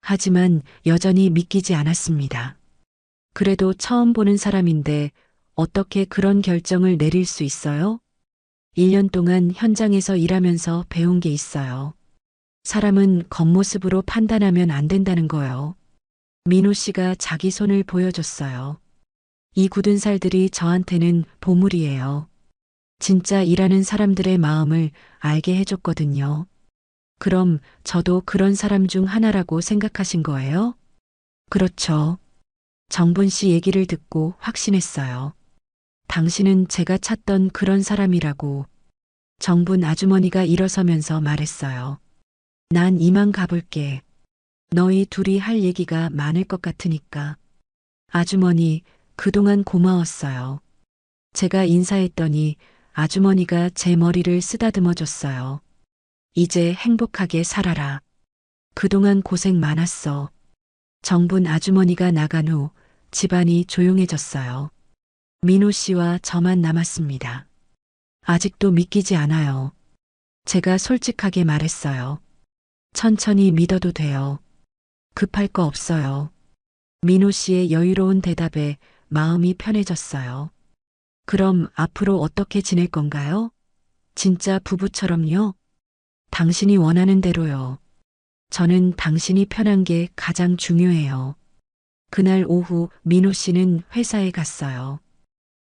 하지만 여전히 믿기지 않았습니다. 그래도 처음 보는 사람인데 어떻게 그런 결정을 내릴 수 있어요? 1년 동안 현장에서 일하면서 배운 게 있어요. 사람은 겉모습으로 판단하면 안 된다는 거요. 민호 씨가 자기 손을 보여줬어요. 이 굳은 살들이 저한테는 보물이에요. 진짜 일하는 사람들의 마음을 알게 해줬거든요. 그럼 저도 그런 사람 중 하나라고 생각하신 거예요? 그렇죠. 정분 씨 얘기를 듣고 확신했어요. 당신은 제가 찾던 그런 사람이라고. 정분 아주머니가 일어서면서 말했어요. 난 이만 가볼게. 너희 둘이 할 얘기가 많을 것 같으니까. 아주머니, 그동안 고마웠어요. 제가 인사했더니 아주머니가 제 머리를 쓰다듬어 줬어요. 이제 행복하게 살아라. 그동안 고생 많았어. 정분 아주머니가 나간 후 집안이 조용해졌어요. 민호 씨와 저만 남았습니다. 아직도 믿기지 않아요. 제가 솔직하게 말했어요. 천천히 믿어도 돼요. 급할 거 없어요. 민호 씨의 여유로운 대답에 마음이 편해졌어요. 그럼 앞으로 어떻게 지낼 건가요? 진짜 부부처럼요? 당신이 원하는 대로요. 저는 당신이 편한 게 가장 중요해요. 그날 오후 민호 씨는 회사에 갔어요.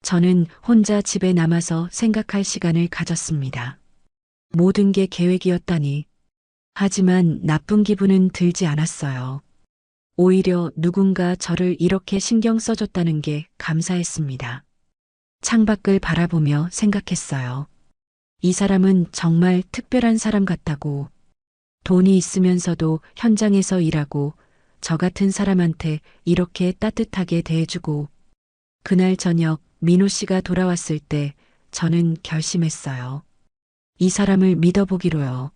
저는 혼자 집에 남아서 생각할 시간을 가졌습니다. 모든 게 계획이었다니. 하지만 나쁜 기분은 들지 않았어요. 오히려 누군가 저를 이렇게 신경 써줬다는 게 감사했습니다. 창밖을 바라보며 생각했어요. 이 사람은 정말 특별한 사람 같다고. 돈이 있으면서도 현장에서 일하고 저 같은 사람한테 이렇게 따뜻하게 대해주고. 그날 저녁 민호 씨가 돌아왔을 때 저는 결심했어요. 이 사람을 믿어보기로요.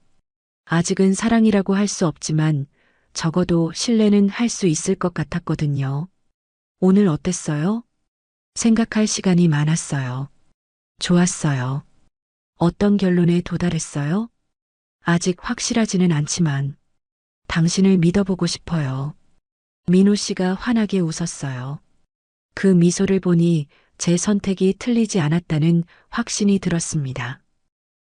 아직은 사랑이라고 할 수 없지만 적어도 신뢰는 할 수 있을 것 같았거든요. 오늘 어땠어요? 생각할 시간이 많았어요. 좋았어요. 어떤 결론에 도달했어요? 아직 확실하지는 않지만 당신을 믿어보고 싶어요. 민호 씨가 환하게 웃었어요. 그 미소를 보니 제 선택이 틀리지 않았다는 확신이 들었습니다.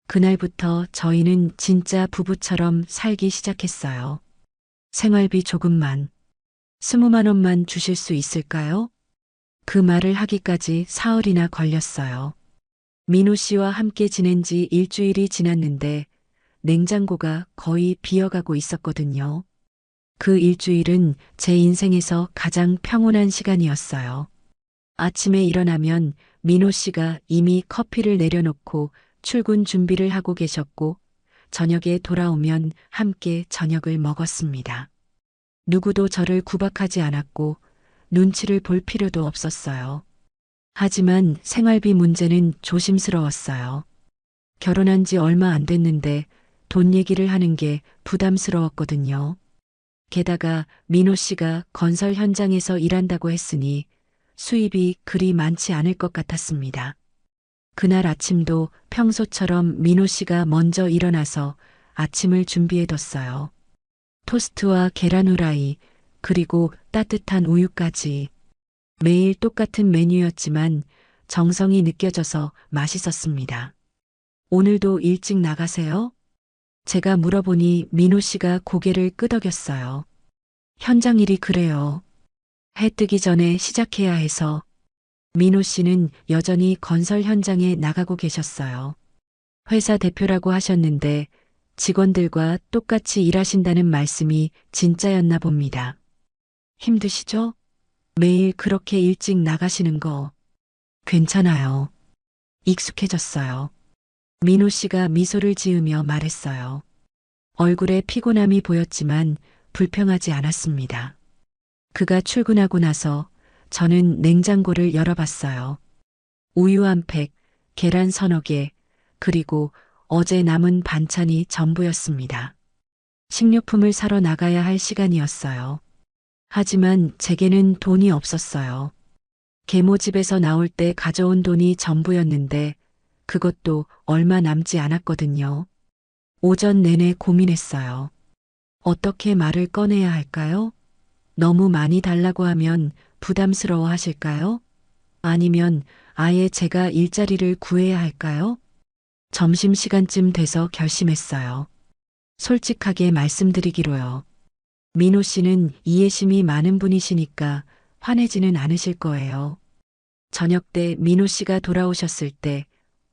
그날부터 저희는 진짜 부부처럼 살기 시작했어요. 생활비 조금만, 20만 원만 주실 수 있을까요? 그 말을 하기까지 사흘이나 걸렸어요. 민호 씨와 함께 지낸 지 일주일이 지났는데 냉장고가 거의 비어가고 있었거든요. 그 일주일은 제 인생에서 가장 평온한 시간이었어요. 아침에 일어나면 민호 씨가 이미 커피를 내려놓고 출근 준비를 하고 계셨고, 저녁에 돌아오면 함께 저녁을 먹었습니다. 누구도 저를 구박하지 않았고, 눈치를 볼 필요도 없었어요. 하지만 생활비 문제는 조심스러웠어요. 결혼한 지 얼마 안 됐는데 돈 얘기를 하는 게 부담스러웠거든요. 게다가 민호 씨가 건설 현장에서 일한다고 했으니 수입이 그리 많지 않을 것 같았습니다. 그날 아침도 평소처럼 민호 씨가 먼저 일어나서 아침을 준비해뒀어요. 토스트와 계란 후라이, 그리고 따뜻한 우유까지. 매일 똑같은 메뉴였지만 정성이 느껴져서 맛있었습니다. 오늘도 일찍 나가세요? 제가 물어보니 민호 씨가 고개를 끄덕였어요. 현장 일이 그래요. 해 뜨기 전에 시작해야 해서. 민호 씨는 여전히 건설 현장에 나가고 계셨어요. 회사 대표라고 하셨는데 직원들과 똑같이 일하신다는 말씀이 진짜였나 봅니다. 힘드시죠? 매일 그렇게 일찍 나가시는 거. 괜찮아요. 익숙해졌어요. 민호 씨가 미소를 지으며 말했어요. 얼굴에 피곤함이 보였지만 불평하지 않았습니다. 그가 출근하고 나서 저는 냉장고를 열어봤어요. 우유 한 팩, 계란 서너 개, 그리고 어제 남은 반찬이 전부였습니다. 식료품을 사러 나가야 할 시간이었어요. 하지만 제게는 돈이 없었어요. 계모집에서 나올 때 가져온 돈이 전부였는데 그것도 얼마 남지 않았거든요. 오전 내내 고민했어요. 어떻게 말을 꺼내야 할까요? 너무 많이 달라고 하면 부담스러워 하실까요? 아니면 아예 제가 일자리를 구해야 할까요? 점심시간쯤 돼서 결심했어요. 솔직하게 말씀드리기로요. 민호 씨는 이해심이 많은 분이시니까 화내지는 않으실 거예요. 저녁 때 민호 씨가 돌아오셨을 때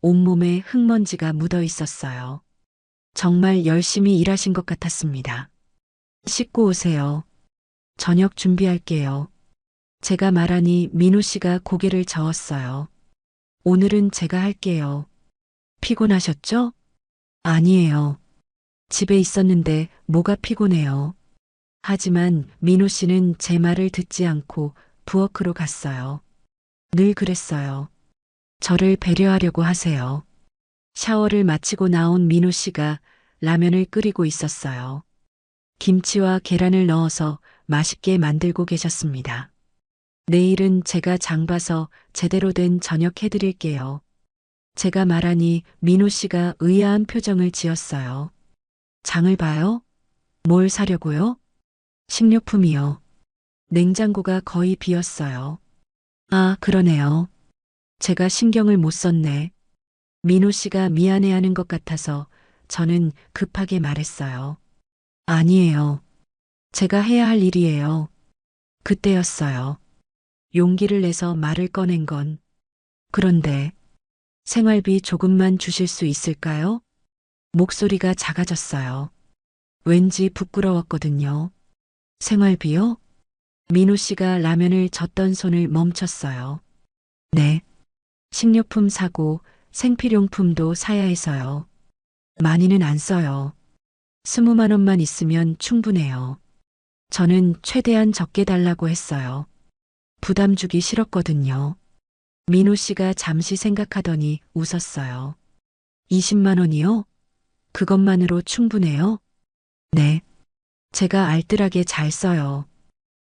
온몸에 흙먼지가 묻어 있었어요. 정말 열심히 일하신 것 같았습니다. 씻고 오세요. 저녁 준비할게요. 제가 말하니 민호 씨가 고개를 저었어요. 오늘은 제가 할게요. 피곤하셨죠? 아니에요. 집에 있었는데 뭐가 피곤해요. 하지만 민호 씨는 제 말을 듣지 않고 부엌으로 갔어요. 늘 그랬어요. 저를 배려하려고 하세요. 샤워를 마치고 나온 민호 씨가 라면을 끓이고 있었어요. 김치와 계란을 넣어서 맛있게 만들고 계셨습니다. 내일은 제가 장 봐서 제대로 된 저녁 해드릴게요. 제가 말하니 민호 씨가 의아한 표정을 지었어요. 장을 봐요? 뭘 사려고요? 식료품이요. 냉장고가 거의 비었어요. 아, 그러네요. 제가 신경을 못 썼네. 민호 씨가 미안해하는 것 같아서 저는 급하게 말했어요. 아니에요. 제가 해야 할 일이에요. 그때였어요. 용기를 내서 말을 꺼낸 건. 그런데 생활비 조금만 주실 수 있을까요? 목소리가 작아졌어요. 왠지 부끄러웠거든요. 생활비요? 민호 씨가 라면을 젓던 손을 멈췄어요. 네. 식료품 사고 생필용품도 사야 해서요. 많이는 안 써요. 20만 원만 있으면 충분해요. 저는 최대한 적게 달라고 했어요. 부담 주기 싫었거든요. 민호 씨가 잠시 생각하더니 웃었어요. 20만 원이요? 그것만으로 충분해요? 네. 제가 알뜰하게 잘 써요.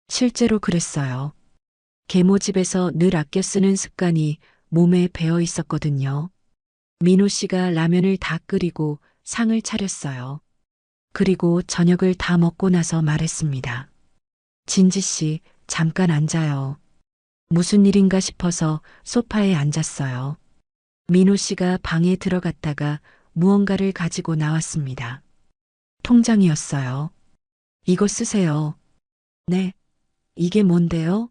실제로 그랬어요. 계모집에서 늘 아껴 쓰는 습관이 몸에 배어 있었거든요. 민호 씨가 라면을 다 끓이고 상을 차렸어요. 그리고 저녁을 다 먹고 나서 말했습니다. 진지 씨, 잠깐 앉아요. 무슨 일인가 싶어서 소파에 앉았어요. 민호 씨가 방에 들어갔다가 무언가를 가지고 나왔습니다. 통장이었어요. 이거 쓰세요. 네. 이게 뭔데요?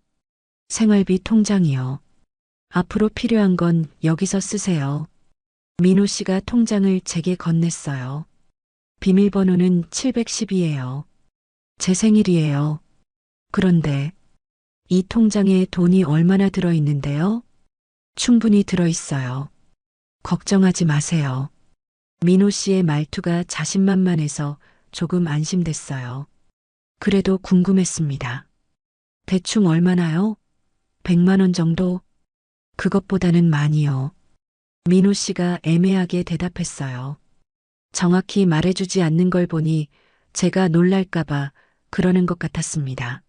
생활비 통장이요. 앞으로 필요한 건 여기서 쓰세요. 민호 씨가 통장을 제게 건넸어요. 비밀번호는 710이에요. 제 생일이에요. 그런데 이 통장에 돈이 얼마나 들어있는데요? 충분히 들어있어요. 걱정하지 마세요. 민호 씨의 말투가 자신만만해서 조금 안심됐어요. 그래도 궁금했습니다. 대충 얼마나요? 100만 원 정도? 그것보다는 많이요. 민호 씨가 애매하게 대답했어요. 정확히 말해주지 않는 걸 보니 제가 놀랄까봐 그러는 것 같았습니다.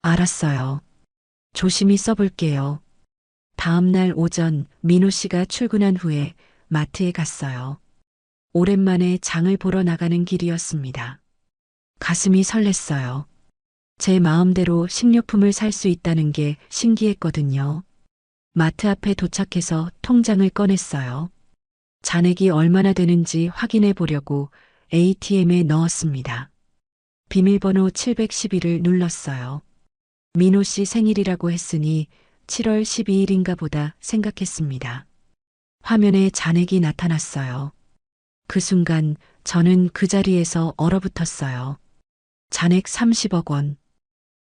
알았어요. 조심히 써볼게요. 다음 날 오전 민호 씨가 출근한 후에 마트에 갔어요. 오랜만에 장을 보러 나가는 길이었습니다. 가슴이 설렜어요. 제 마음대로 식료품을 살 수 있다는 게 신기했거든요. 마트 앞에 도착해서 통장을 꺼냈어요. 잔액이 얼마나 되는지 확인해 보려고 ATM에 넣었습니다. 비밀번호 711을 눌렀어요. 민호 씨 생일이라고 했으니 7월 12일인가 보다 생각했습니다. 화면에 잔액이 나타났어요. 그 순간 저는 그 자리에서 얼어붙었어요. 잔액 30억 원.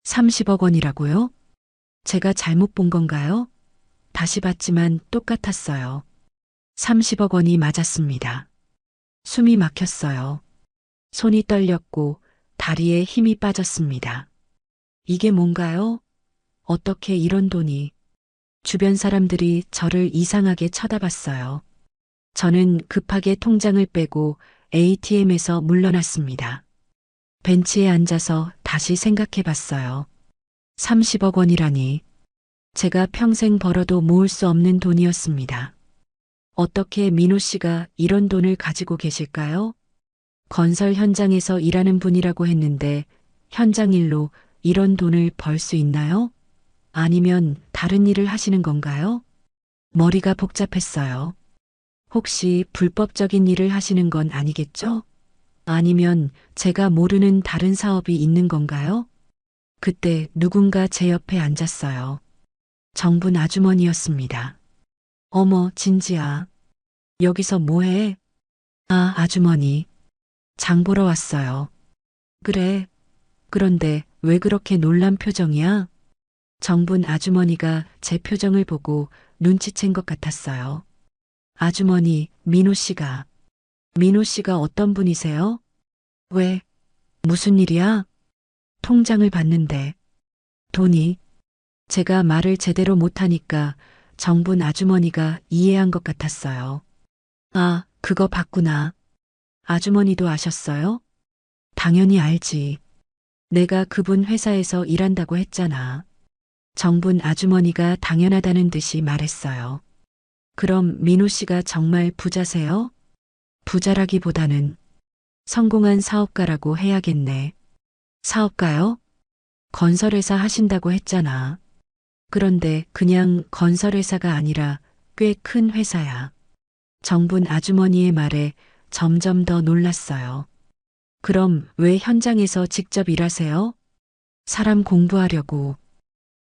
30억 원이라고요? 제가 잘못 본 건가요? 다시 봤지만 똑같았어요. 30억 원이 맞았습니다. 숨이 막혔어요. 손이 떨렸고 다리에 힘이 빠졌습니다. 이게 뭔가요? 어떻게 이런 돈이? 주변 사람들이 저를 이상하게 쳐다봤어요. 저는 급하게 통장을 빼고 ATM에서 물러났습니다. 벤치에 앉아서 다시 생각해 봤어요. 30억 원이라니. 제가 평생 벌어도 모을 수 없는 돈이었습니다. 어떻게 민호 씨가 이런 돈을 가지고 계실까요? 건설 현장에서 일하는 분이라고 했는데 현장 일로 이런 돈을 벌 수 있나요? 아니면 다른 일을 하시는 건가요? 머리가 복잡했어요. 혹시 불법적인 일을 하시는 건 아니겠죠? 아니면 제가 모르는 다른 사업이 있는 건가요? 그때 누군가 제 옆에 앉았어요. 정분 아주머니였습니다. 어머, 진지야. 여기서 뭐해? 아, 아주머니. 장 보러 왔어요. 그래. 그런데 왜 그렇게 놀란 표정이야? 정분 아주머니가 제 표정을 보고 눈치챈 것 같았어요. 아주머니, 민호 씨가 어떤 분이세요? 왜? 무슨 일이야? 통장을 봤는데. 돈이. 제가 말을 제대로 못하니까 정분 아주머니가 이해한 것 같았어요. 아, 그거 봤구나. 아주머니도 아셨어요? 당연히 알지. 내가 그분 회사에서 일한다고 했잖아. 정분 아주머니가 당연하다는 듯이 말했어요. 그럼 민호 씨가 정말 부자세요? 부자라기보다는 성공한 사업가라고 해야겠네. 사업가요? 건설회사 하신다고 했잖아. 그런데 그냥 건설회사가 아니라 꽤 큰 회사야. 정분 아주머니의 말에 점점 더 놀랐어요. 그럼 왜 현장에서 직접 일하세요? 사람 공부하려고.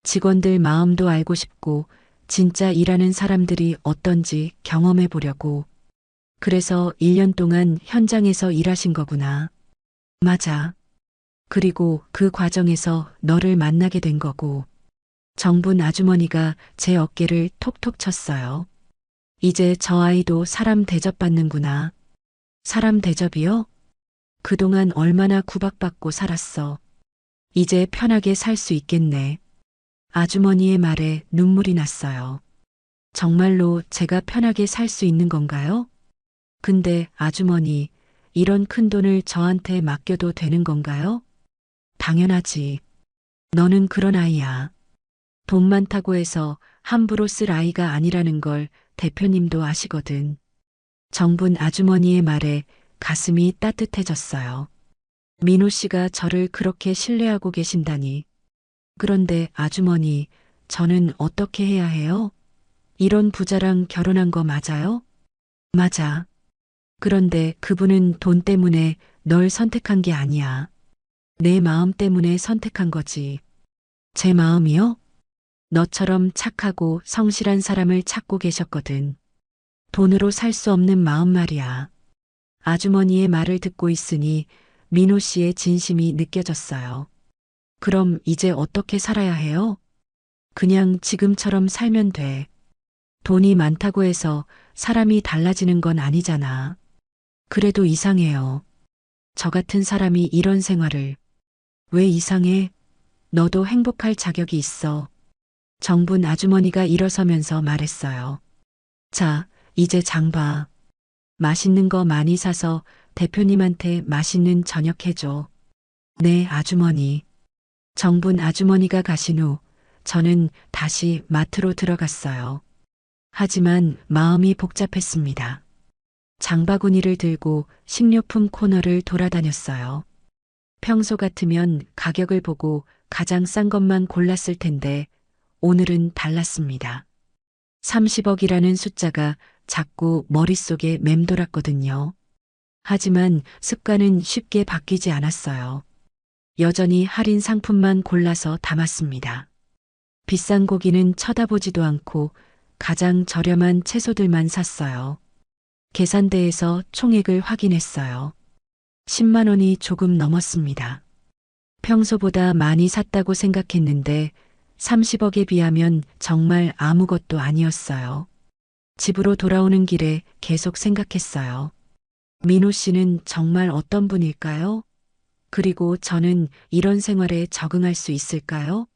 직원들 마음도 알고 싶고 진짜 일하는 사람들이 어떤지 경험해 보려고. 그래서 1년 동안 현장에서 일하신 거구나. 맞아. 그리고 그 과정에서 너를 만나게 된 거고. 정분 아주머니가 제 어깨를 톡톡 쳤어요. 이제 저 아이도 사람 대접받는구나. 사람 대접이요? 그동안 얼마나 구박받고 살았어. 이제 편하게 살 수 있겠네. 아주머니의 말에 눈물이 났어요. 정말로 제가 편하게 살 수 있는 건가요? 근데 아주머니, 이런 큰 돈을 저한테 맡겨도 되는 건가요? 당연하지. 너는 그런 아이야. 돈 많다고 해서 함부로 쓸 아이가 아니라는 걸 대표님도 아시거든. 정분 아주머니의 말에 가슴이 따뜻해졌어요. 민호 씨가 저를 그렇게 신뢰하고 계신다니. 그런데 아주머니, 저는 어떻게 해야 해요? 이런 부자랑 결혼한 거 맞아요? 맞아. 그런데 그분은 돈 때문에 널 선택한 게 아니야. 내 마음 때문에 선택한 거지. 제 마음이요? 너처럼 착하고 성실한 사람을 찾고 계셨거든. 돈으로 살 수 없는 마음 말이야. 아주머니의 말을 듣고 있으니 민호 씨의 진심이 느껴졌어요. 그럼 이제 어떻게 살아야 해요? 그냥 지금처럼 살면 돼. 돈이 많다고 해서 사람이 달라지는 건 아니잖아. 그래도 이상해요. 저 같은 사람이 이런 생활을. 왜 이상해? 너도 행복할 자격이 있어. 정분 아주머니가 일어서면서 말했어요. 자, 이제 장 봐. 맛있는 거 많이 사서 대표님한테 맛있는 저녁 해줘. 네, 아주머니. 정분 아주머니가 가신 후 저는 다시 마트로 들어갔어요. 하지만 마음이 복잡했습니다. 장바구니를 들고 식료품 코너를 돌아다녔어요. 평소 같으면 가격을 보고 가장 싼 것만 골랐을 텐데 오늘은 달랐습니다. 30억이라는 숫자가 자꾸 머릿속에 맴돌았거든요. 하지만 습관은 쉽게 바뀌지 않았어요. 여전히 할인 상품만 골라서 담았습니다. 비싼 고기는 쳐다보지도 않고 가장 저렴한 채소들만 샀어요. 계산대에서 총액을 확인했어요. 10만 원이 조금 넘었습니다. 평소보다 많이 샀다고 생각했는데 30억에 비하면 정말 아무것도 아니었어요. 집으로 돌아오는 길에 계속 생각했어요. 민호 씨는 정말 어떤 분일까요? 그리고 저는 이런 생활에 적응할 수 있을까요?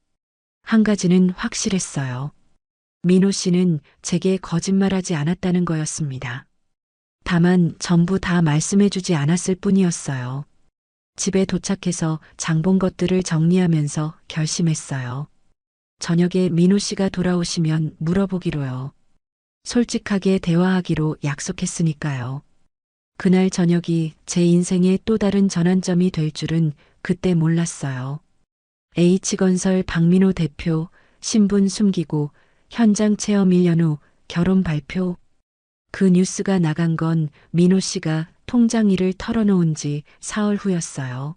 한 가지는 확실했어요. 민호 씨는 제게 거짓말하지 않았다는 거였습니다. 다만 전부 다 말씀해주지 않았을 뿐이었어요. 집에 도착해서 장본 것들을 정리하면서 결심했어요. 저녁에 민호 씨가 돌아오시면 물어보기로요. 솔직하게 대화하기로 약속했으니까요. 그날 저녁이 제 인생의 또 다른 전환점이 될 줄은 그때 몰랐어요. H건설 박민호 대표 신분 숨기고 현장 체험 1년 후 결혼 발표. 그 뉴스가 나간 건 민호 씨가 통장 일을 털어놓은 지 사흘 후였어요.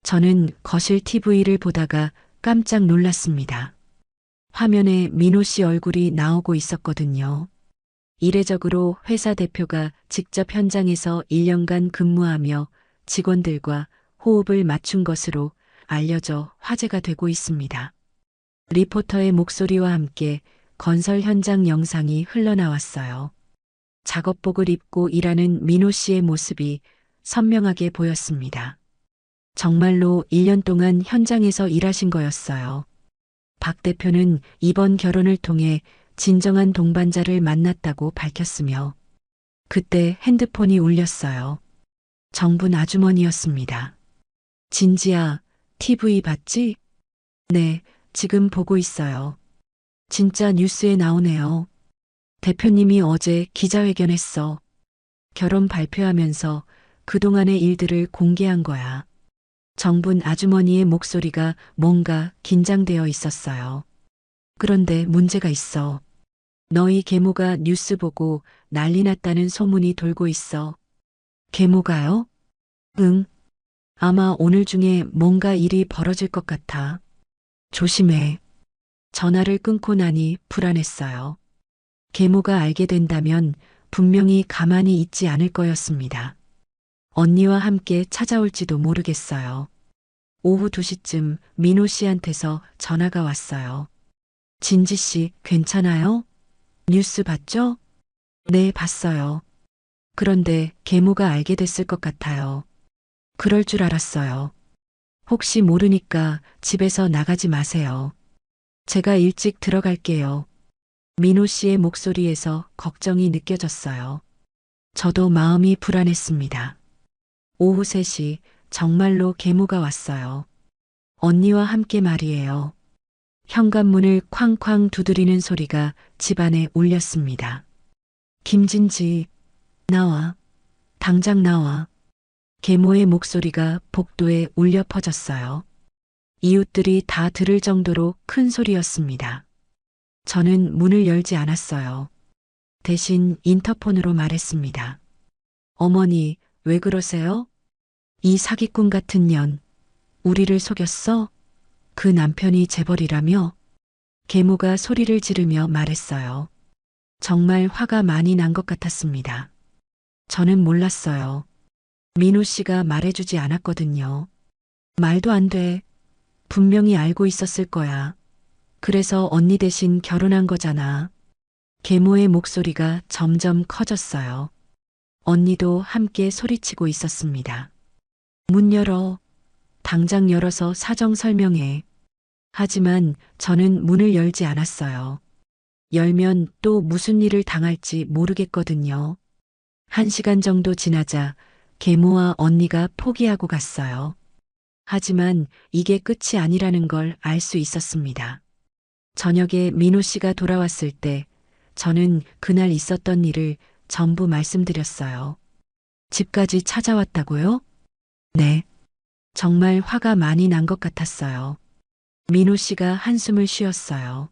저는 거실 TV를 보다가 깜짝 놀랐습니다. 화면에 민호 씨 얼굴이 나오고 있었거든요. 이례적으로 회사 대표가 직접 현장에서 1년간 근무하며 직원들과 호흡을 맞춘 것으로 알려져 화제가 되고 있습니다. 리포터의 목소리와 함께 건설 현장 영상이 흘러나왔어요. 작업복을 입고 일하는 민호 씨의 모습이 선명하게 보였습니다. 정말로 1년 동안 현장에서 일하신 거였어요. 박 대표는 이번 결혼을 통해 진정한 동반자를 만났다고 밝혔으며 그때 핸드폰이 울렸어요. 정분 아주머니였습니다. 진지야, TV 봤지? 네, 지금 보고 있어요. 진짜 뉴스에 나오네요. 대표님이 어제 기자회견했어. 결혼 발표하면서 그동안의 일들을 공개한 거야. 정분 아주머니의 목소리가 뭔가 긴장되어 있었어요. 그런데 문제가 있어. 너희 계모가 뉴스 보고 난리 났다는 소문이 돌고 있어. 계모가요? 응. 아마 오늘 중에 뭔가 일이 벌어질 것 같아. 조심해. 전화를 끊고 나니 불안했어요. 계모가 알게 된다면 분명히 가만히 있지 않을 거였습니다. 언니와 함께 찾아올지도 모르겠어요. 오후 2시쯤 민호 씨한테서 전화가 왔어요. 진지 씨, 괜찮아요? 뉴스 봤죠? 네, 봤어요. 그런데 계모가 알게 됐을 것 같아요. 그럴 줄 알았어요. 혹시 모르니까 집에서 나가지 마세요. 제가 일찍 들어갈게요. 민호 씨의 목소리에서 걱정이 느껴졌어요. 저도 마음이 불안했습니다. 오후 3시 정말로 계모가 왔어요. 언니와 함께 말이에요. 현관문을 쾅쾅 두드리는 소리가 집안에 울렸습니다. 김진지, 나와. 당장 나와. 계모의 목소리가 복도에 울려 퍼졌어요. 이웃들이 다 들을 정도로 큰 소리였습니다. 저는 문을 열지 않았어요. 대신 인터폰으로 말했습니다. 어머니, 왜 그러세요? 이 사기꾼 같은 년, 우리를 속였어? 그 남편이 재벌이라며? 계모가 소리를 지르며 말했어요. 정말 화가 많이 난 것 같았습니다. 저는 몰랐어요. 민호 씨가 말해주지 않았거든요. 말도 안 돼. 분명히 알고 있었을 거야. 그래서 언니 대신 결혼한 거잖아. 계모의 목소리가 점점 커졌어요. 언니도 함께 소리치고 있었습니다. 문 열어. 당장 열어서 사정 설명해. 하지만 저는 문을 열지 않았어요. 열면 또 무슨 일을 당할지 모르겠거든요. 1시간 정도 지나자 계모와 언니가 포기하고 갔어요. 하지만 이게 끝이 아니라는 걸 알 수 있었습니다. 저녁에 민호 씨가 돌아왔을 때 저는 그날 있었던 일을 전부 말씀드렸어요. 집까지 찾아왔다고요? 네. 정말 화가 많이 난 것 같았어요. 민호 씨가 한숨을 쉬었어요.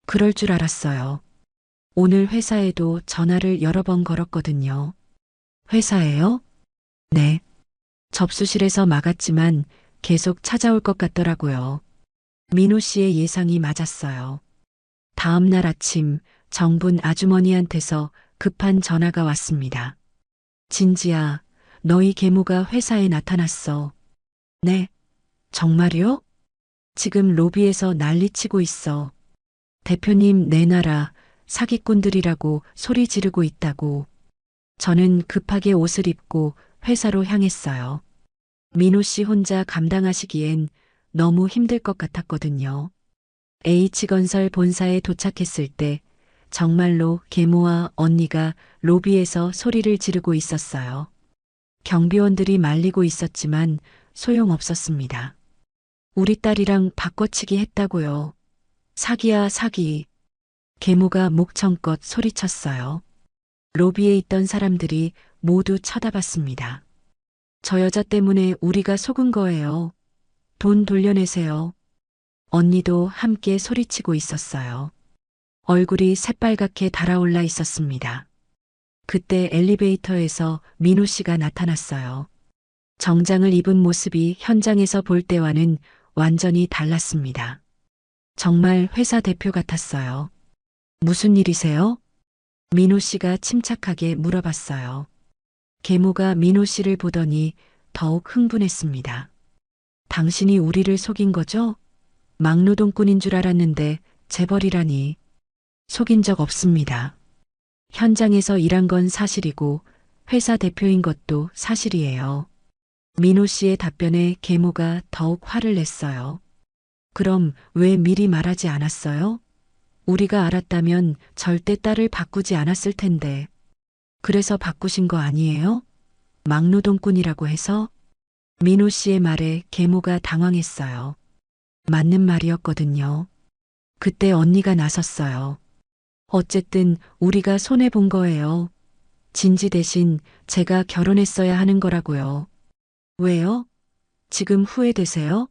그럴 줄 알았어요. 오늘 회사에도 전화를 여러 번 걸었거든요. 회사에요? 네. 접수실에서 막았지만 계속 찾아올 것 같더라고요. 민호 씨의 예상이 맞았어요. 다음 날 아침 정분 아주머니한테서 급한 전화가 왔습니다. 진지야, 너희 계모가 회사에 나타났어. 네. 정말요? 지금 로비에서 난리치고 있어. 대표님 내놔라. 사기꾼들이라고 소리 지르고 있다고. 저는 급하게 옷을 입고 회사로 향했어요. 민호 씨 혼자 감당하시기엔 너무 힘들 것 같았거든요. H건설 본사에 도착했을 때 정말로 계모와 언니가 로비에서 소리를 지르고 있었어요. 경비원들이 말리고 있었지만 소용없었습니다. 우리 딸이랑 바꿔치기 했다고요. 사기야 사기. 계모가 목청껏 소리쳤어요. 로비에 있던 사람들이 모두 쳐다봤습니다. 저 여자 때문에 우리가 속은 거예요. 돈 돌려내세요. 언니도 함께 소리치고 있었어요. 얼굴이 새빨갛게 달아올라 있었습니다. 그때 엘리베이터에서 민호 씨가 나타났어요. 정장을 입은 모습이 현장에서 볼 때와는 완전히 달랐습니다. 정말 회사 대표 같았어요. 무슨 일이세요? 민호 씨가 침착하게 물어봤어요. 계모가 민호 씨를 보더니 더욱 흥분했습니다. 당신이 우리를 속인 거죠? 막노동꾼인 줄 알았는데 재벌이라니. 속인 적 없습니다. 현장에서 일한 건 사실이고 회사 대표인 것도 사실이에요. 민호 씨의 답변에 계모가 더욱 화를 냈어요. 그럼 왜 미리 말하지 않았어요? 우리가 알았다면 절대 딸을 바꾸지 않았을 텐데. 그래서 바꾸신 거 아니에요? 막노동꾼이라고 해서? 민호 씨의 말에 계모가 당황했어요. 맞는 말이었거든요. 그때 언니가 나섰어요. 어쨌든 우리가 손해본 거예요. 진지 대신 제가 결혼했어야 하는 거라고요. 왜요? 지금 후회되세요?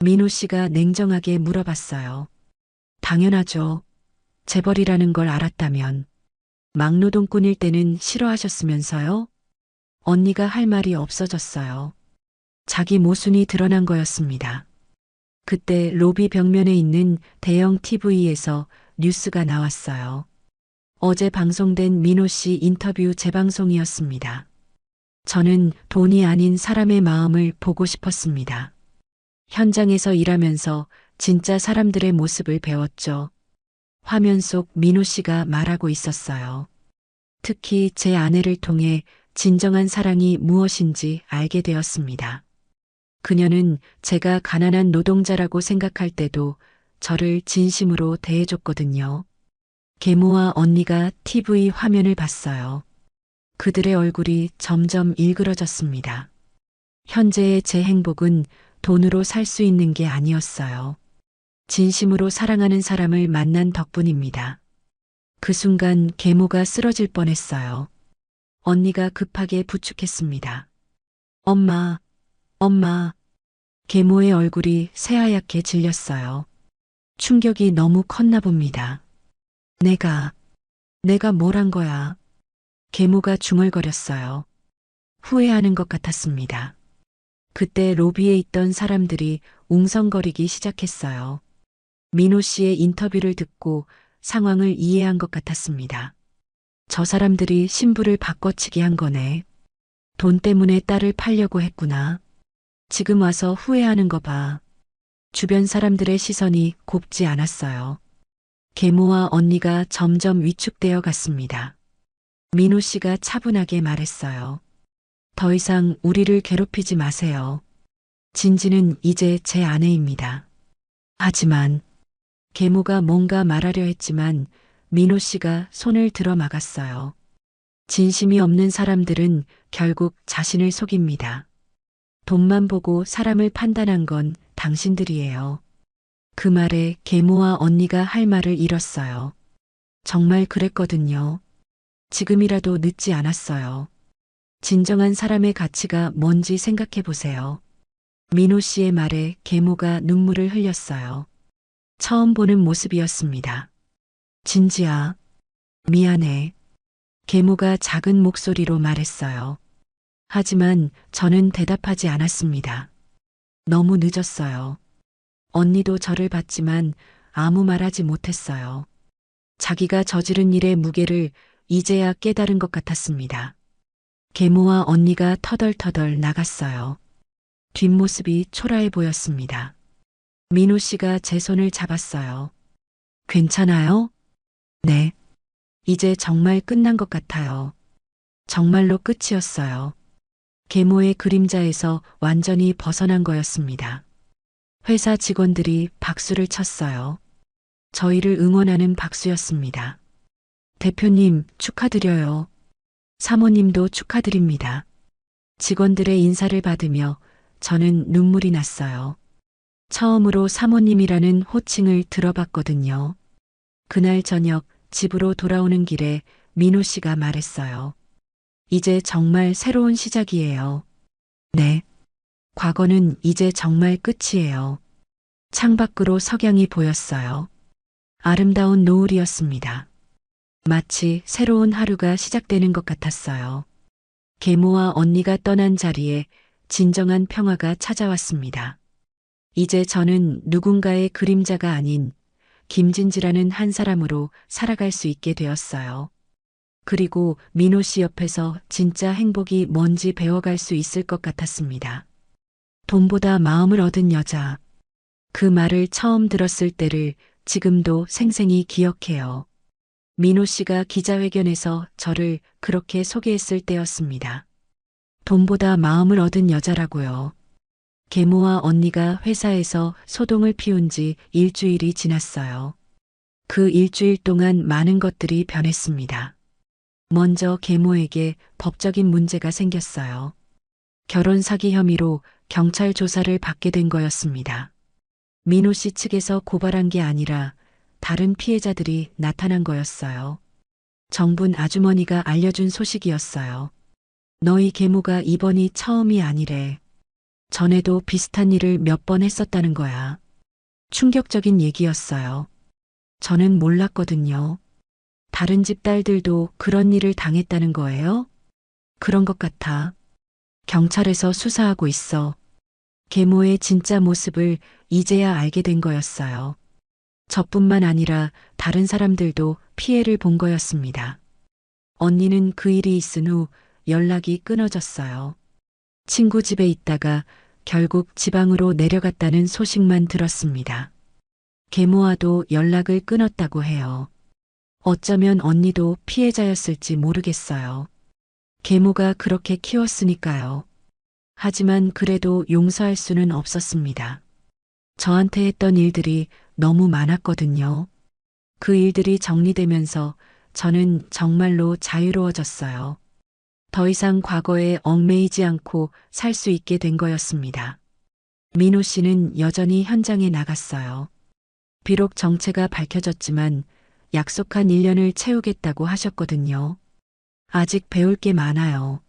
민호 씨가 냉정하게 물어봤어요. 당연하죠. 재벌이라는 걸 알았다면. 막노동꾼일 때는 싫어하셨으면서요? 언니가 할 말이 없어졌어요. 자기 모순이 드러난 거였습니다. 그때 로비 벽면에 있는 대형 TV에서 뉴스가 나왔어요. 어제 방송된 민호 씨 인터뷰 재방송이었습니다. 저는 돈이 아닌 사람의 마음을 보고 싶었습니다. 현장에서 일하면서 진짜 사람들의 모습을 배웠죠. 화면 속 민호 씨가 말하고 있었어요. 특히 제 아내를 통해 진정한 사랑이 무엇인지 알게 되었습니다. 그녀는 제가 가난한 노동자라고 생각할 때도 저를 진심으로 대해줬거든요. 계모와 언니가 TV 화면을 봤어요. 그들의 얼굴이 점점 일그러졌습니다. 현재의 제 행복은 돈으로 살 수 있는 게 아니었어요. 진심으로 사랑하는 사람을 만난 덕분입니다. 그 순간 계모가 쓰러질 뻔했어요. 언니가 급하게 부축했습니다. 엄마, 엄마. 계모의 얼굴이 새하얗게 질렸어요. 충격이 너무 컸나 봅니다. 내가 뭘 한 거야? 계모가 중얼거렸어요. 후회하는 것 같았습니다. 그때 로비에 있던 사람들이 웅성거리기 시작했어요. 민호 씨의 인터뷰를 듣고 상황을 이해한 것 같았습니다. 저 사람들이 신부를 바꿔치기 한 거네. 돈 때문에 딸을 팔려고 했구나. 지금 와서 후회하는 거 봐. 주변 사람들의 시선이 곱지 않았어요. 계모와 언니가 점점 위축되어 갔습니다. 민호 씨가 차분하게 말했어요. 더 이상 우리를 괴롭히지 마세요. 진지는 이제 제 아내입니다. 하지만 계모가 뭔가 말하려 했지만 민호 씨가 손을 들어 막았어요. 진심이 없는 사람들은 결국 자신을 속입니다. 돈만 보고 사람을 판단한 건 당신들이에요. 그 말에 계모와 언니가 할 말을 잃었어요. 정말 그랬거든요. 지금이라도 늦지 않았어요. 진정한 사람의 가치가 뭔지 생각해 보세요. 민호 씨의 말에 계모가 눈물을 흘렸어요. 처음 보는 모습이었습니다. 진지야, 미안해. 계모가 작은 목소리로 말했어요. 하지만 저는 대답하지 않았습니다. 너무 늦었어요. 언니도 저를 봤지만 아무 말하지 못했어요. 자기가 저지른 일의 무게를 이제야 깨달은 것 같았습니다. 계모와 언니가 터덜터덜 나갔어요. 뒷모습이 초라해 보였습니다. 민호 씨가 제 손을 잡았어요. 괜찮아요? 네. 이제 정말 끝난 것 같아요. 정말로 끝이었어요. 계모의 그림자에서 완전히 벗어난 거였습니다. 회사 직원들이 박수를 쳤어요. 저희를 응원하는 박수였습니다. 대표님, 축하드려요. 사모님도 축하드립니다. 직원들의 인사를 받으며 저는 눈물이 났어요. 처음으로 사모님이라는 호칭을 들어봤거든요. 그날 저녁 집으로 돌아오는 길에 민호 씨가 말했어요. 이제 정말 새로운 시작이에요. 네. 과거는 이제 정말 끝이에요. 창밖으로 석양이 보였어요. 아름다운 노을이었습니다. 마치 새로운 하루가 시작되는 것 같았어요. 계모와 언니가 떠난 자리에 진정한 평화가 찾아왔습니다. 이제 저는 누군가의 그림자가 아닌 김진지라는 한 사람으로 살아갈 수 있게 되었어요. 그리고 민호 씨 옆에서 진짜 행복이 뭔지 배워갈 수 있을 것 같았습니다. 돈보다 마음을 얻은 여자. 그 말을 처음 들었을 때를 지금도 생생히 기억해요. 민호 씨가 기자회견에서 저를 그렇게 소개했을 때였습니다. 돈보다 마음을 얻은 여자라고요. 계모와 언니가 회사에서 소동을 피운 지 일주일이 지났어요. 그 일주일 동안 많은 것들이 변했습니다. 먼저 계모에게 법적인 문제가 생겼어요. 결혼 사기 혐의로 경찰 조사를 받게 된 거였습니다. 민호 씨 측에서 고발한 게 아니라 다른 피해자들이 나타난 거였어요. 정분 아주머니가 알려준 소식이었어요. 너희 계모가 이번이 처음이 아니래. 전에도 비슷한 일을 몇 번 했었다는 거야. 충격적인 얘기였어요. 저는 몰랐거든요. 다른 집 딸들도 그런 일을 당했다는 거예요? 그런 것 같아. 경찰에서 수사하고 있어. 계모의 진짜 모습을 이제야 알게 된 거였어요. 저뿐만 아니라 다른 사람들도 피해를 본 거였습니다. 언니는 그 일이 있은 후 연락이 끊어졌어요. 친구 집에 있다가 결국 지방으로 내려갔다는 소식만 들었습니다. 계모와도 연락을 끊었다고 해요. 어쩌면 언니도 피해자였을지 모르겠어요. 계모가 그렇게 키웠으니까요. 하지만 그래도 용서할 수는 없었습니다. 저한테 했던 일들이 너무 많았거든요. 그 일들이 정리되면서 저는 정말로 자유로워졌어요. 더 이상 과거에 얽매이지 않고 살 수 있게 된 거였습니다. 민호 씨는 여전히 현장에 나갔어요. 비록 정체가 밝혀졌지만 약속한 1년을 채우겠다고 하셨거든요. 아직 배울 게 많아요.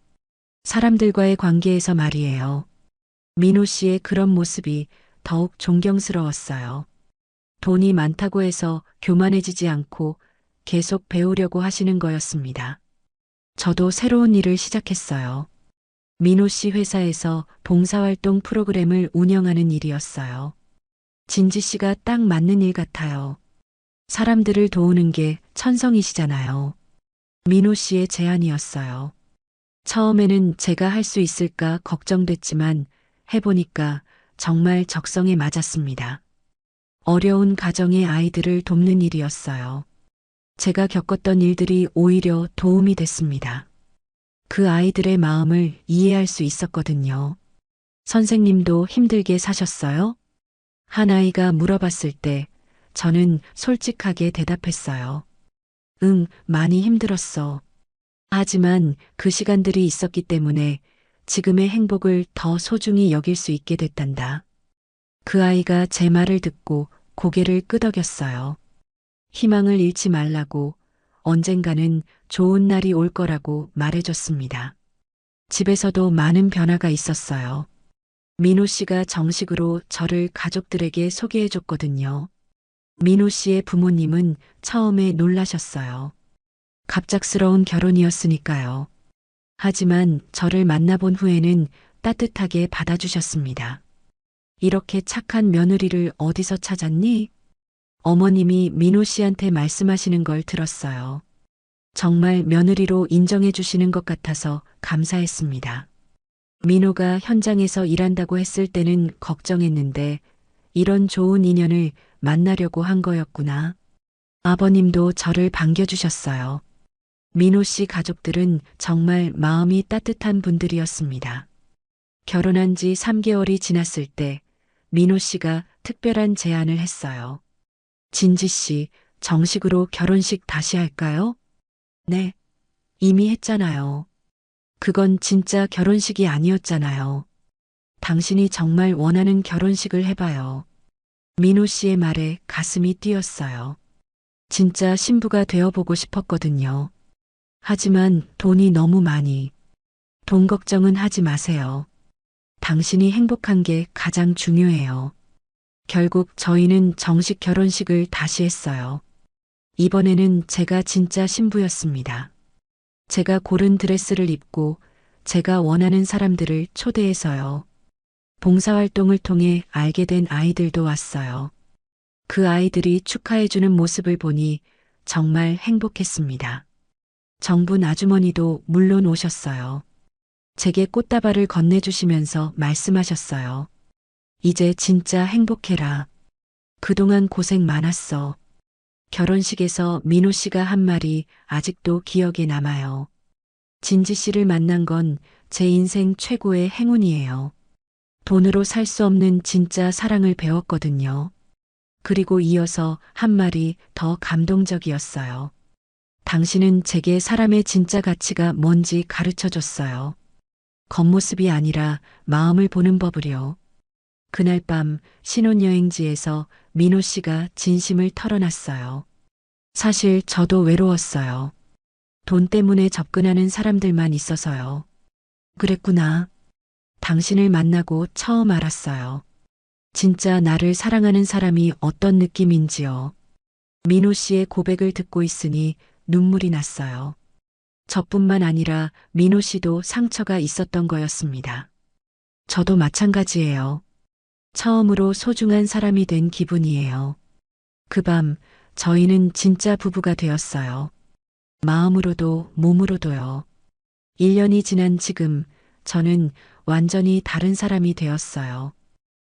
사람들과의 관계에서 말이에요. 민호 씨의 그런 모습이 더욱 존경스러웠어요. 돈이 많다고 해서 교만해지지 않고 계속 배우려고 하시는 거였습니다. 저도 새로운 일을 시작했어요. 민호 씨 회사에서 봉사활동 프로그램을 운영하는 일이었어요. 진지 씨가 딱 맞는 일 같아요. 사람들을 도우는 게 천성이시잖아요. 민호 씨의 제안이었어요. 처음에는 제가 할 수 있을까 걱정됐지만 해보니까 정말 적성에 맞았습니다. 어려운 가정의 아이들을 돕는 일이었어요. 제가 겪었던 일들이 오히려 도움이 됐습니다. 그 아이들의 마음을 이해할 수 있었거든요. 선생님도 힘들게 사셨어요? 한 아이가 물어봤을 때 저는 솔직하게 대답했어요. 응, 많이 힘들었어. 하지만 그 시간들이 있었기 때문에 지금의 행복을 더 소중히 여길 수 있게 됐단다. 그 아이가 제 말을 듣고 고개를 끄덕였어요. 희망을 잃지 말라고, 언젠가는 좋은 날이 올 거라고 말해줬습니다. 집에서도 많은 변화가 있었어요. 민호 씨가 정식으로 저를 가족들에게 소개해줬거든요. 민호 씨의 부모님은 처음에 놀라셨어요. 갑작스러운 결혼이었으니까요. 하지만 저를 만나본 후에는 따뜻하게 받아주셨습니다. 이렇게 착한 며느리를 어디서 찾았니? 어머님이 민호 씨한테 말씀하시는 걸 들었어요. 정말 며느리로 인정해 주시는 것 같아서 감사했습니다. 민호가 현장에서 일한다고 했을 때는 걱정했는데 이런 좋은 인연을 만나려고 한 거였구나. 아버님도 저를 반겨주셨어요. 민호 씨 가족들은 정말 마음이 따뜻한 분들이었습니다. 결혼한 지 3개월이 지났을 때 민호 씨가 특별한 제안을 했어요. 진지 씨, 정식으로 결혼식 다시 할까요? 네, 이미 했잖아요. 그건 진짜 결혼식이 아니었잖아요. 당신이 정말 원하는 결혼식을 해봐요. 민호 씨의 말에 가슴이 뛰었어요. 진짜 신부가 되어보고 싶었거든요. 하지만 돈이 너무 많이. 돈 걱정은 하지 마세요. 당신이 행복한 게 가장 중요해요. 결국 저희는 정식 결혼식을 다시 했어요. 이번에는 제가 진짜 신부였습니다. 제가 고른 드레스를 입고 제가 원하는 사람들을 초대해서요. 봉사활동을 통해 알게 된 아이들도 왔어요. 그 아이들이 축하해주는 모습을 보니 정말 행복했습니다. 정분 아주머니도 물론 오셨어요. 제게 꽃다발을 건네주시면서 말씀하셨어요. 이제 진짜 행복해라. 그동안 고생 많았어. 결혼식에서 민호 씨가 한 말이 아직도 기억에 남아요. 진지 씨를 만난 건 제 인생 최고의 행운이에요. 돈으로 살 수 없는 진짜 사랑을 배웠거든요. 그리고 이어서 한 말이 더 감동적이었어요. 당신은 제게 사람의 진짜 가치가 뭔지 가르쳐 줬어요. 겉모습이 아니라 마음을 보는 법을요. 그날 밤 신혼여행지에서 민호 씨가 진심을 털어놨어요. 사실 저도 외로웠어요. 돈 때문에 접근하는 사람들만 있어서요. 그랬구나. 당신을 만나고 처음 알았어요. 진짜 나를 사랑하는 사람이 어떤 느낌인지요. 민호 씨의 고백을 듣고 있으니 눈물이 났어요. 저뿐만 아니라 민호 씨도 상처가 있었던 거였습니다. 저도 마찬가지예요. 처음으로 소중한 사람이 된 기분이에요. 그 밤 저희는 진짜 부부가 되었어요. 마음으로도 몸으로도요. 1년이 지난 지금 저는 완전히 다른 사람이 되었어요.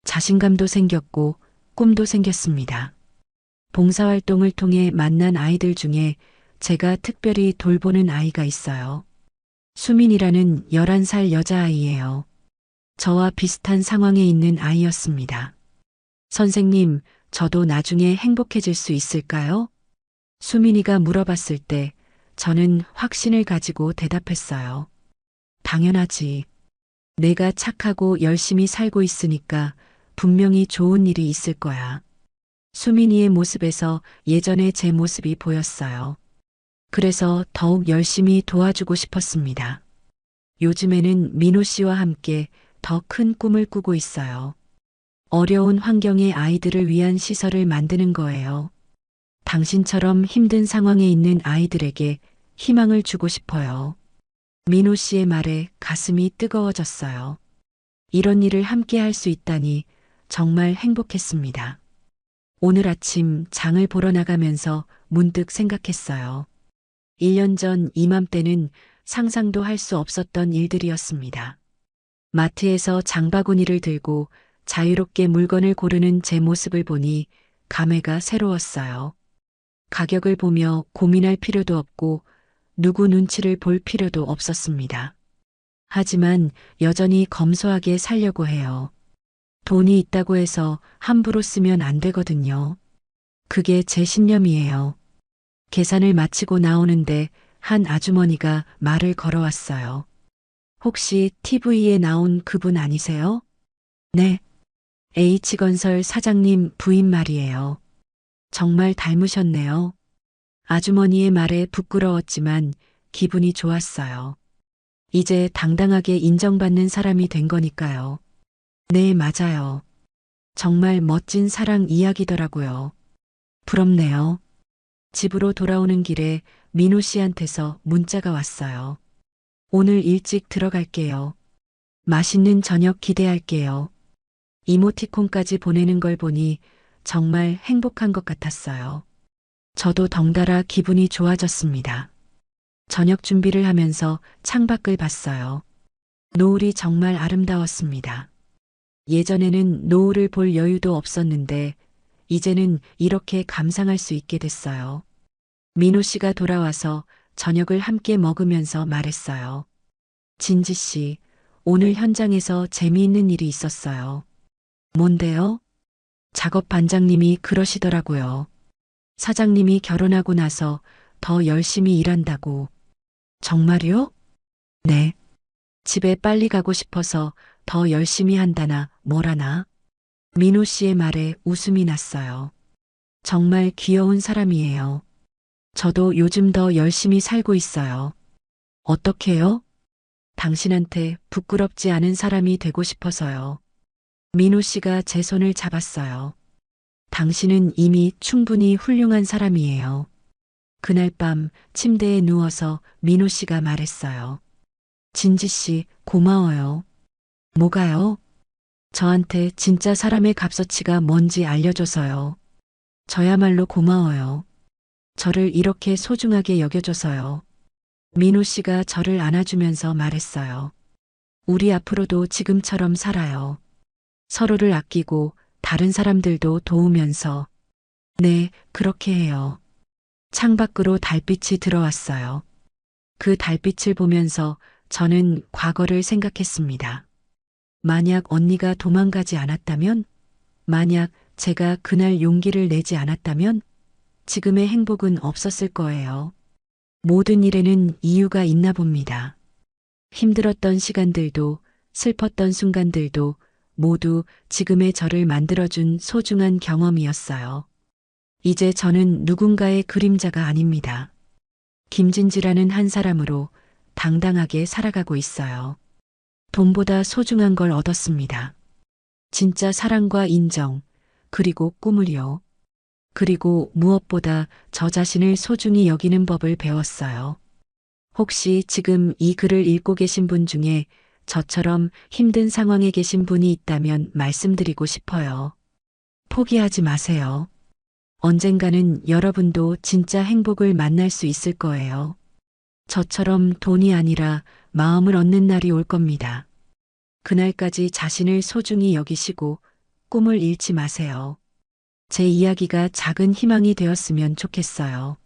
자신감도 생겼고 꿈도 생겼습니다. 봉사활동을 통해 만난 아이들 중에 제가 특별히 돌보는 아이가 있어요. 수민이라는 11살 여자아이예요. 저와 비슷한 상황에 있는 아이였습니다. 선생님, 저도 나중에 행복해질 수 있을까요? 수민이가 물어봤을 때 저는 확신을 가지고 대답했어요. 당연하지. 내가 착하고 열심히 살고 있으니까 분명히 좋은 일이 있을 거야. 수민이의 모습에서 예전의 제 모습이 보였어요. 그래서 더욱 열심히 도와주고 싶었습니다. 요즘에는 민호 씨와 함께 더 큰 꿈을 꾸고 있어요. 어려운 환경의 아이들을 위한 시설을 만드는 거예요. 당신처럼 힘든 상황에 있는 아이들에게 희망을 주고 싶어요. 민호 씨의 말에 가슴이 뜨거워졌어요. 이런 일을 함께 할 수 있다니 정말 행복했습니다. 오늘 아침 장을 보러 나가면서 문득 생각했어요. 1년 전 이맘때는 상상도 할 수 없었던 일들이었습니다. 마트에서 장바구니를 들고 자유롭게 물건을 고르는 제 모습을 보니 감회가 새로웠어요. 가격을 보며 고민할 필요도 없고 누구 눈치를 볼 필요도 없었습니다. 하지만 여전히 검소하게 살려고 해요. 돈이 있다고 해서 함부로 쓰면 안 되거든요. 그게 제 신념이에요. 계산을 마치고 나오는데 한 아주머니가 말을 걸어왔어요. 혹시 TV에 나온 그분 아니세요? 네. H건설 사장님 부인 말이에요. 정말 닮으셨네요. 아주머니의 말에 부끄러웠지만 기분이 좋았어요. 이제 당당하게 인정받는 사람이 된 거니까요. 네, 맞아요. 정말 멋진 사랑 이야기더라고요. 부럽네요. 집으로 돌아오는 길에 민호 씨한테서 문자가 왔어요. 오늘 일찍 들어갈게요. 맛있는 저녁 기대할게요. 이모티콘까지 보내는 걸 보니 정말 행복한 것 같았어요. 저도 덩달아 기분이 좋아졌습니다. 저녁 준비를 하면서 창밖을 봤어요. 노을이 정말 아름다웠습니다. 예전에는 노을을 볼 여유도 없었는데 이제는 이렇게 감상할 수 있게 됐어요. 민호 씨가 돌아와서 저녁을 함께 먹으면서 말했어요. 진지 씨, 오늘 현장에서 재미있는 일이 있었어요. 뭔데요? 작업 반장님이 그러시더라고요. 사장님이 결혼하고 나서 더 열심히 일한다고. 정말요? 네. 집에 빨리 가고 싶어서 더 열심히 한다나 뭐라나. 민호 씨의 말에 웃음이 났어요. 정말 귀여운 사람이에요. 저도 요즘 더 열심히 살고 있어요. 어떻게요? 당신한테 부끄럽지 않은 사람이 되고 싶어서요. 민호 씨가 제 손을 잡았어요. 당신은 이미 충분히 훌륭한 사람이에요. 그날 밤 침대에 누워서 민호 씨가 말했어요. 진지 씨, 고마워요. 뭐가요? 저한테 진짜 사람의 값어치가 뭔지 알려줘서요. 저야말로 고마워요. 저를 이렇게 소중하게 여겨줘서요. 민호 씨가 저를 안아주면서 말했어요. 우리 앞으로도 지금처럼 살아요. 서로를 아끼고 다른 사람들도 도우면서. 네, 그렇게 해요. 창밖으로 달빛이 들어왔어요. 그 달빛을 보면서 저는 과거를 생각했습니다. 만약 언니가 도망가지 않았다면, 만약 제가 그날 용기를 내지 않았다면, 지금의 행복은 없었을 거예요. 모든 일에는 이유가 있나 봅니다. 힘들었던 시간들도, 슬펐던 순간들도 모두 지금의 저를 만들어준 소중한 경험이었어요. 이제 저는 누군가의 그림자가 아닙니다. 김진지라는 한 사람으로 당당하게 살아가고 있어요. 돈보다 소중한 걸 얻었습니다. 진짜 사랑과 인정, 그리고 꿈을요. 그리고 무엇보다 저 자신을 소중히 여기는 법을 배웠어요. 혹시 지금 이 글을 읽고 계신 분 중에 저처럼 힘든 상황에 계신 분이 있다면 말씀드리고 싶어요. 포기하지 마세요. 언젠가는 여러분도 진짜 행복을 만날 수 있을 거예요. 저처럼 돈이 아니라 마음을 얻는 날이 올 겁니다. 그날까지 자신을 소중히 여기시고 꿈을 잃지 마세요. 제 이야기가 작은 희망이 되었으면 좋겠어요.